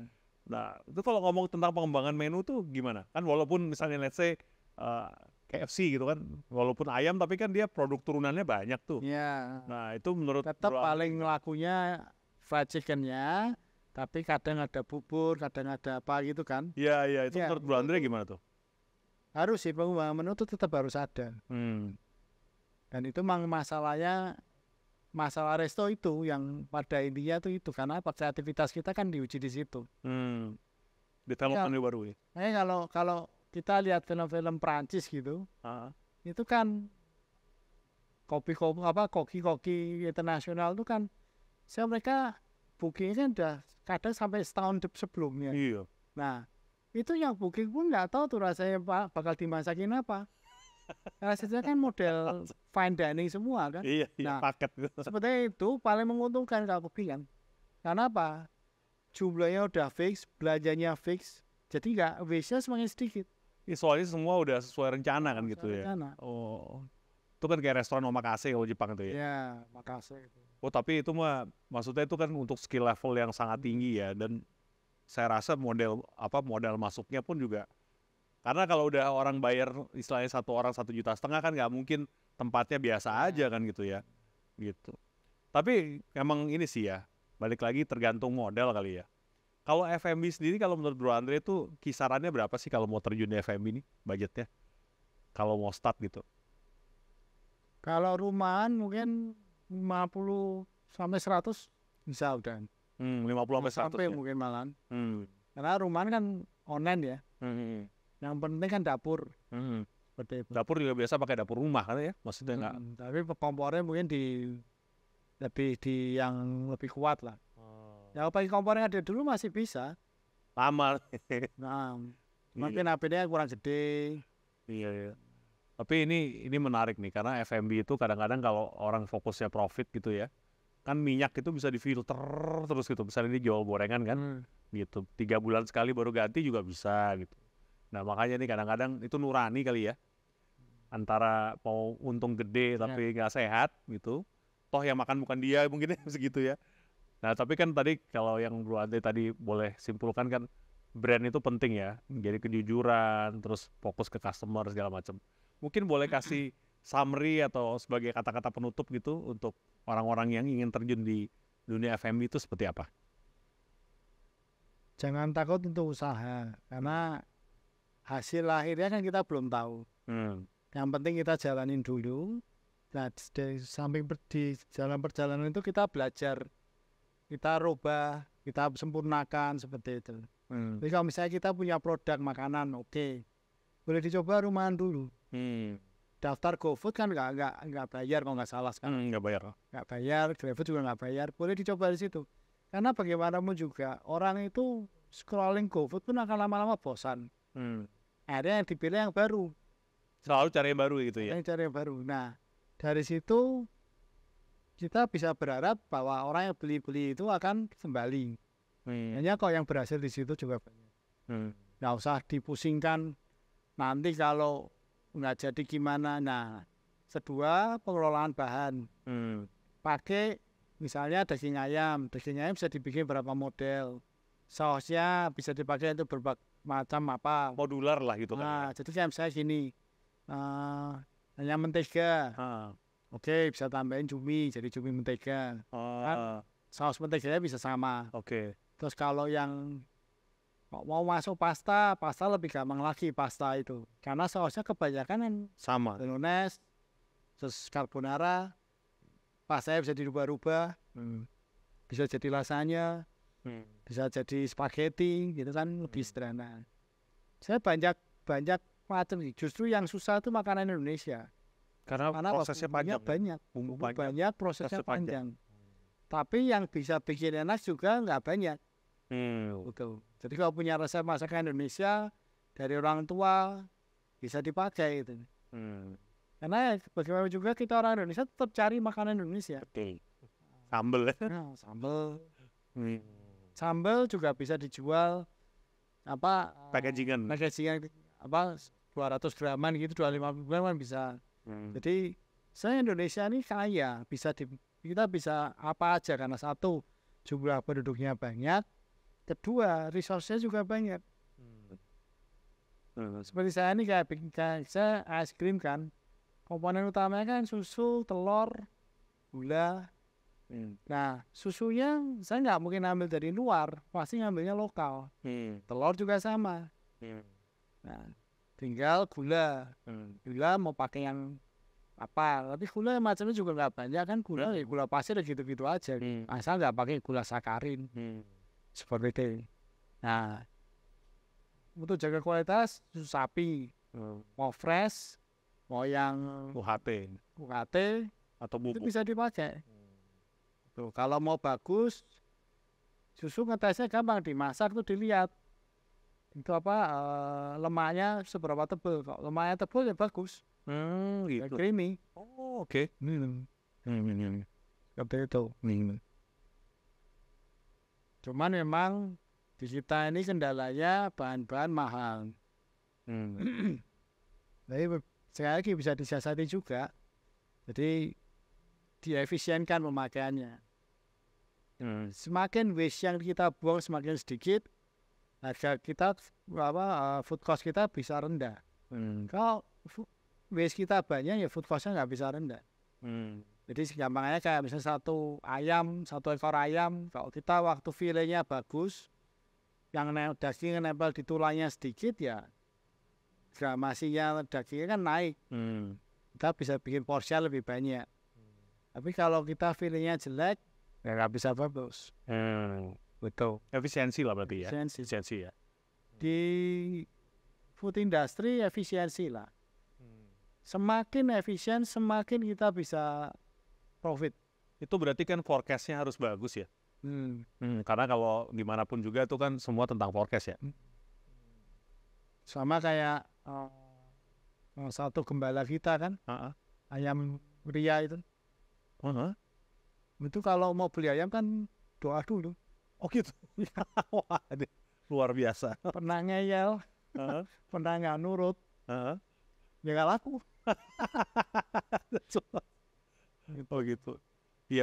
Nah, itu kalau ngomong tentang pengembangan menu tuh gimana? Kan walaupun misalnya let's say KFC gitu kan, walaupun ayam tapi kan dia produk turunannya banyak tuh. Iya. Nah, itu menurut Tetap paling lakunya fried chickennya, tapi kadang ada bubur, kadang ada apa gitu kan. Iya, iya, itu Ya, menurut Bro Andre gimana tuh? Harus sih pengembangan menu itu tetap harus ada. Dan itu memang masalah resto itu yang pada intinya tuh itu karena kreativitas kita kan diuji di situ. Develop menu baru ya. Kalau kita lihat film-film Prancis gitu, itu kan koki internasional itu kan, mereka bookingnya kan udah kadang sampai setahun sebelumnya. Iya. Nah, itu yang booking pun nggak tahu tuh rasanya bakal dimasakin apa. Rasanya kan model fine dining semua kan. Iya, Nah, paket gitu. seperti itu paling menguntungkan kalau aku bilang. Karena apa? Jumlahnya udah fix, belanjanya fix, jadi nggak waste-nya semakin sedikit. Soalnya semua udah sesuai rencana kan gitu ya. Rencana. Oh, itu kan kayak restoran omakase kalau Jepang itu ya. Ya, makasih. Oh, tapi itu mah maksudnya itu kan untuk skill level yang sangat tinggi ya, dan saya rasa model masuknya pun juga, karena kalau udah orang bayar istilahnya satu orang 1,5 juta kan nggak mungkin tempatnya biasa aja kan gitu ya, gitu. Tapi emang ini sih ya, balik lagi tergantung model kali ya. Kalau F&B sendiri, kalau menurut Bro Andre itu kisarannya berapa sih kalau mau terjun di F&B ini budgetnya? Kalau mau start gitu? Kalau rumahan mungkin 50 sampai 100 bisa udah. 50 sampai 100 sampai ya? mungkin malahan. Hmm. Karena rumahan kan online ya. Hmm. Yang penting kan dapur. Hmm. Seperti itu. Dapur juga biasa pakai dapur rumah kan ya? Maksudnya nggak? Tapi kompornya mungkin yang lebih kuat lah. Oh. Ya pakai kompor yang ada dulu masih bisa. Lama. Nah, mungkin HP-nya kurang gede. Iya, iya. Tapi ini menarik nih karena F&B itu kadang-kadang kalau orang fokusnya profit gitu ya, kan minyak itu bisa difilter terus gitu. Misalnya ini jual gorengan kan, gitu. 3 bulan sekali baru ganti juga bisa gitu. Nah makanya nih kadang-kadang itu nurani kali ya, antara mau untung gede tapi nggak sehat gitu. Toh yang makan bukan dia mungkin segitu ya. Nah tapi kan tadi kalau yang Bro Andre tadi boleh simpulkan kan brand itu penting ya, jadi kejujuran, terus fokus ke customer segala macam. Mungkin boleh kasih summary atau sebagai kata-kata penutup gitu untuk orang-orang yang ingin terjun di dunia F&B itu seperti apa? Jangan takut untuk usaha karena hasil akhirnya kan kita belum tahu. Yang penting kita jalanin dulu. Nah, di samping di jalan perjalanan itu kita belajar, kita rubah, kita sempurnakan seperti itu. Jadi kalau misalnya kita punya produk makanan, oke, boleh dicoba rumahan dulu. Daftar GoFood kan nggak bayar kalau nggak salah sekarang. Nggak bayar. Nggak bayar, GrabFood juga nggak bayar. Boleh dicoba di situ. Karena bagaimanapun juga orang itu scrolling GoFood pun akan lama-lama bosan. Akhirnya yang dipilih yang baru. Selalu cari yang baru gitu ya. Yang cari yang baru. Nah, dari situ kita bisa berharap bahwa orang yang beli-beli itu akan kembali. Hanya kalau yang berhasil di situ juga banyak. Nggak usah dipusingkan nanti kalau nggak jadi gimana. Nah, kedua pengelolaan bahan. Pakai misalnya daging ayam bisa dibikin berapa model. Sausnya bisa dipakai untuk berbagai macam apa. Modular lah gitu kan. Nah, jadi kayak misalnya gini. Hanya mentega. Oke, bisa tambahin cumi, jadi cumi mentega. Kan saus menteganya bisa sama. Terus kalau yang mau masuk pasta lebih gampang lagi pasta itu. Karena sausnya kebanyakan yang sama. Bolognese, terus carbonara, pastanya bisa dirubah-rubah. Bisa jadi lasagna, bisa jadi spaghetti, gitu kan lebih sederhana. Saya banyak macam sih. Justru yang susah itu makanan Indonesia. Karena prosesnya panjang. Banyak prosesnya panjang. Tapi yang bisa bikin enak juga nggak banyak. Betul. Jadi kalau punya resep masakan Indonesia dari orang tua bisa dipakai itu. Karena bagaimana juga kita orang Indonesia tetap cari makanan Indonesia. Betul. Sambel. Sambel. Sambel juga bisa dijual packagingan 200 graman gitu, 250 gram kan bisa. Jadi saya Indonesia ini kaya, kita bisa apa aja karena satu jumlah penduduknya banyak, kedua resource-nya juga banyak. Seperti saya ini kayak saya es krim kan, komponen utamanya kan susu, telur, gula. Nah susunya saya nggak mungkin ambil dari luar, pasti ngambilnya lokal. Telur juga sama. Nah tinggal gula. Gula mau pakai yang apa, tapi gula macamnya juga nggak banyak kan. Gula pasir gitu-gitu aja, asal nggak pakai gula sakarin. Seperti itu. Nah untuk jaga kualitas susu sapi, mau fresh, mau yang UHT atau bubuk itu bisa dipakai. Tuh, kalau mau bagus susu ngetesnya gampang, dimasak tuh dilihat itu lemaknya seberapa tebal. Kalau lemaknya tebal ya bagus, gitu. creamy. Oke. Seperti itu. Cuman memang di kita ini kendalanya bahan-bahan mahal. Tapi sekali lagi bisa disiasati juga. Jadi diefisienkan pemakaiannya. Semakin waste yang kita buang semakin sedikit, harga kita food cost kita bisa rendah. Kalau waste kita banyak ya food costnya nggak bisa rendah. Jadi gampangnya kayak misalnya satu ekor ayam, kalau kita waktu filenya bagus, yang dagingnya nempel di tulangnya sedikit ya gramasinya dagingnya kan naik. Kita bisa bikin porsinya lebih banyak. Tapi kalau kita filenya jelek ya nggak bisa bagus. Betul. Efisiensi lah berarti ya. Efisiensi ya. Di food industry efisiensi lah. Semakin efisien semakin kita bisa profit. Itu berarti kan forecast-nya harus bagus ya. Hmm. Karena kalau gimana pun juga itu kan semua tentang forecast ya. Sama kayak satu gembala kita kan, Heeh. ayam Ria itu. Heeh. Itu kalau mau beli ayam kan doa dulu. Oh gitu. Wah, luar biasa. Pernah ngeyel, Heeh. pernah nggak nurut, Heeh. ya nggak laku. Oh gitu. Iya,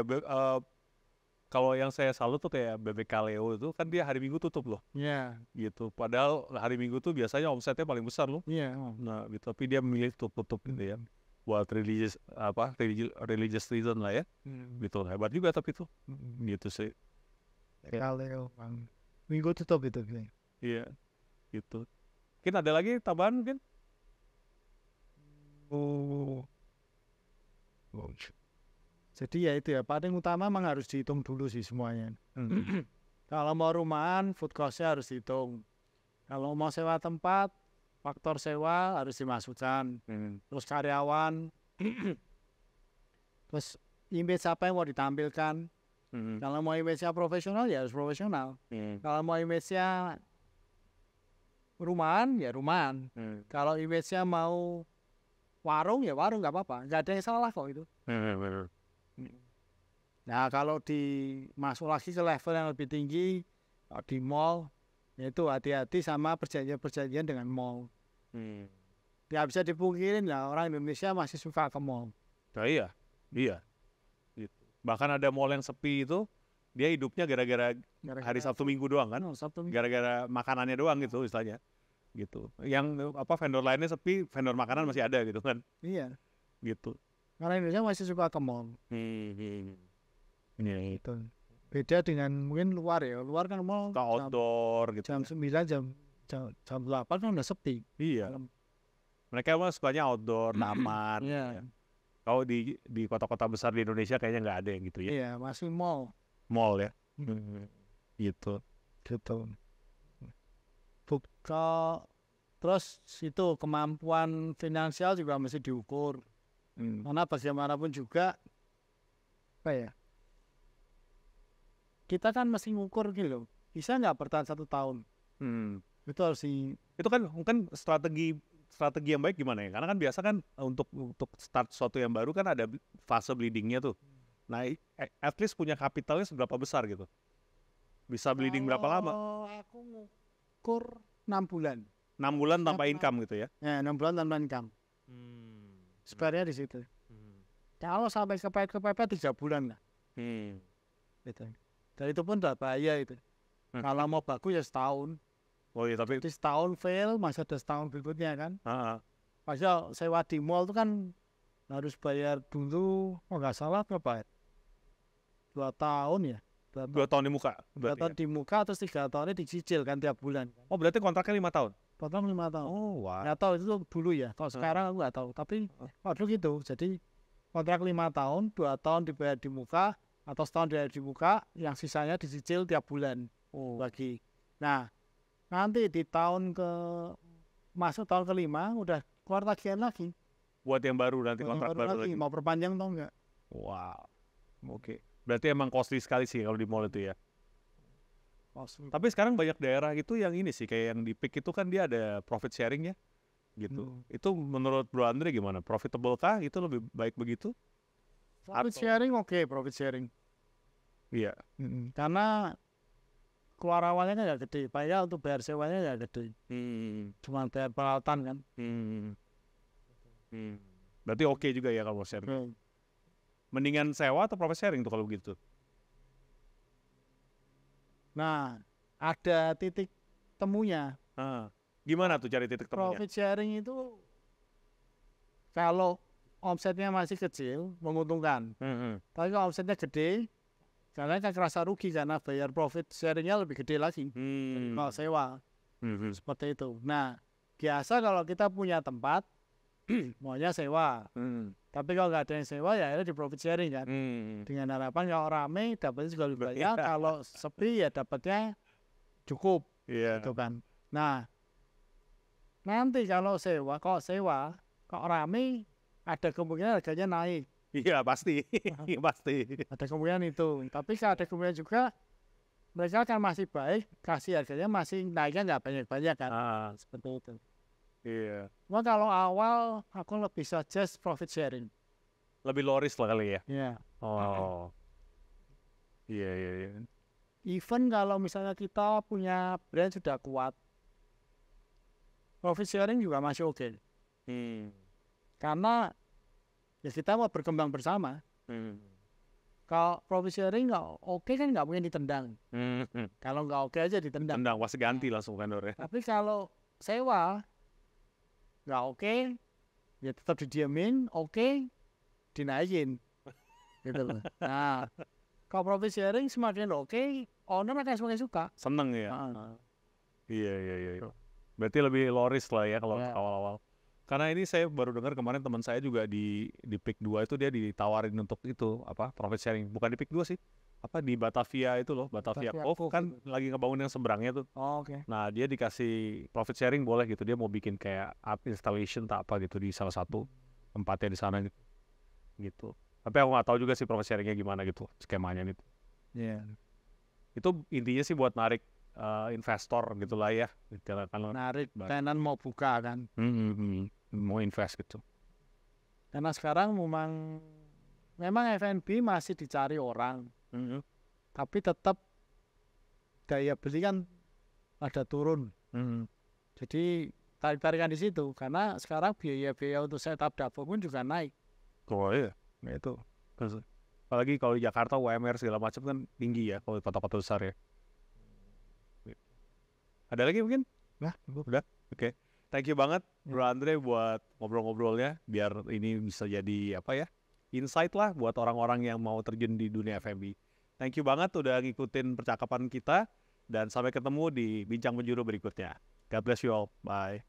kalau yang saya salut tuh kayak Bebek Kaleo itu kan dia hari Minggu tutup loh, Iya, gitu. Padahal hari Minggu tuh biasanya omsetnya paling besar loh. iya. Nah, gitu. Tapi dia memilih tutup gitu ya. Buat religious reason lah ya. Gitu. Hebat juga tapi itu. Gitu sih. Kalau Bang. Minggu tutup itu. Iya. Gitu. Mungkin ada lagi tambahan mungkin? Oh. Jadi ya itu ya, paling utama memang harus dihitung dulu sih semuanya. Kalau mau rumahan, food cost-nya harus dihitung. Kalau mau sewa tempat, faktor sewa harus dimasukkan. Terus karyawan, terus image apa yang mau ditampilkan. Kalau mau image-nya profesional, ya harus profesional. Kalau mau image-nya rumahan, ya rumahan. Kalau image-nya mau warung, ya warung, nggak apa-apa. Nggak ada yang salah kok itu. Nah, kalau masuk lagi ke level yang lebih tinggi di mall, yaitu hati-hati sama perjanjian-perjanjian dengan mall. Nggak bisa dipungkirin lah, orang Indonesia masih suka ke mall. Nah, iya. Gitu. Bahkan ada mall yang sepi itu, dia hidupnya gara-gara hari Sabtu Minggu doang kan? Sabtu Minggu. Gara-gara makanannya doang gitu istilahnya. Gitu. Yang vendor lainnya sepi, vendor makanan masih ada gitu kan. Iya. Gitu. Karena Indonesia masih suka ke mall. Iya. Gitu. Beda dengan mungkin luar ya. Luar kan mall Ke outdoor gitu. jam 9, jam 8 kan udah sepi. Iya. Mereka mah sukanya outdoor, taman. Iya. Ya. Kalau di kota-kota besar di Indonesia kayaknya nggak ada yang gitu ya. Iya, masih mall. Mall ya. Gitu. Terus itu kemampuan finansial juga mesti diukur. Karena bagaimanapun juga apa ya, kita kan mesti ngukur gitu loh, bisa nggak bertahan 1 tahun. Itu harus Itu kan strategi yang baik gimana ya? Karena kan biasa kan untuk start sesuatu yang baru kan ada fase bleedingnya tuh. Nah, at least punya kapitalnya seberapa besar gitu? Bisa bleeding berapa lama? Aku ngukur 6 bulan. 6 bulan tanpa income gitu ya? Ya, 6 bulan tanpa income. Spare-nya di situ. Kalau sampai kepepet 3 bulan lah. Gitu. Dan itu pun udah bahaya itu. Kalau mau bagus ya setahun. Oh iya, tapi Jadi setahun fail, masih ada setahun berikutnya kan. Heeh. Sewa di mall itu kan harus bayar dulu, nggak salah berapa ya? 2 tahun ya. 2 tahun di muka. 2 tahun di muka, terus 3 tahunnya dicicil kan tiap bulan. Oh, berarti kontraknya 5 tahun? Total 5 tahun. Oh, wah. Nggak tahu itu dulu ya. Kalau sekarang aku nggak tahu. Tapi waktu gitu. Jadi kontrak 5 tahun, 2 tahun dibayar di muka, atau setahun dibayar di muka, yang sisanya dicicil tiap bulan lagi. Nah, nanti di masuk tahun ke-5 udah keluar tagihan lagi. Buat yang baru nanti kontrak baru lagi. Mau perpanjang atau enggak? Wow. Oke. Berarti emang costly sekali sih kalau di mall itu ya. Tapi sekarang banyak daerah itu yang ini sih, kayak yang di Peak itu kan dia ada profit sharing ya, gitu. Itu menurut Bro Andre gimana? Profitable kah? Itu lebih baik begitu? Profit sharing profit sharing. Iya. Karena keluar awalnya kan nggak gede, padahal untuk bayar sewanya nggak gede. Cuma bayar peralatan kan. Berarti oke juga ya kalau sharing. Mendingan sewa atau profit sharing tuh kalau begitu? Nah, ada titik temunya. Gimana tuh cari titik temunya? Profit sharing itu kalau omsetnya masih kecil menguntungkan. Tapi kalau omsetnya gede, karena kan kerasa rugi karena bayar profit sharingnya lebih gede lagi kalau sewa. Seperti itu. Nah, biasa kalau kita punya tempat, maunya sewa. Tapi kalau nggak ada yang sewa ya akhirnya di profit sharing kan. Dengan harapan kalau rame dapatnya juga lebih banyak, kalau sepi ya dapatnya cukup. Gitu kan. Nah, nanti kalau sewa, kok rame ada kemungkinan harganya naik. Iya pasti, pasti. Ada kemungkinan itu. Tapi ada kemungkinan juga mereka kan masih baik, kasih harganya masih naiknya nggak banyak-banyak kan. Seperti itu. Iya. Cuma kalau awal aku lebih suggest profit sharing. Lebih low risk lah kali ya. Ya. Oh. Iya, iya, iya. Even kalau misalnya kita punya brand sudah kuat, profit sharing juga masih oke. Karena ya kita mau berkembang bersama. Kalau profit sharing nggak oke kan nggak mungkin ditendang. Kalau nggak oke aja ditendang. Tendang pasti ganti langsung vendornya. Tapi kalau sewa nggak oke, ya tetap didiamin, oke, dinaikin. Gitu loh. Nah, kalau profit sharing semakin oke, owner akan semakin suka. Seneng ya. Iya, iya, iya. Berarti lebih low risk lah ya kalau awal-awal. Karena ini saya baru dengar kemarin teman saya juga di Pick 2 itu dia ditawarin untuk itu apa profit sharing. Bukan di Pick 2 sih. Apa di Batavia itu loh, Batavia Cove kan lagi ngebangun yang seberangnya tuh. Oke. Nah, dia dikasih profit sharing boleh gitu. Dia mau bikin kayak app installation tak apa gitu di salah satu tempatnya di sana gitu. Gitu. Tapi aku nggak tahu juga sih profit sharingnya gimana gitu skemanya gitu. Iya. Itu intinya sih buat narik investor gitulah ya. Kalau Narik tenan mau buka kan. Mau invest gitu. Karena sekarang memang F&B masih dicari orang. Tapi tetap daya beli kan ada turun. Jadi tarik-tarikan di situ karena sekarang biaya-biaya untuk setup dapur pun juga naik. Oh iya, nah, itu. Apalagi kalau di Jakarta UMR segala macam kan tinggi ya kalau di kota-kota besar ya. Ada lagi mungkin? Nah, udah. Oke. Thank you banget Bro Andre buat ngobrol-ngobrolnya biar ini bisa jadi apa ya? Insight lah buat orang-orang yang mau terjun di dunia F&B. Thank you banget udah ngikutin percakapan kita dan sampai ketemu di Bincang Penjuru berikutnya. God bless you all. Bye.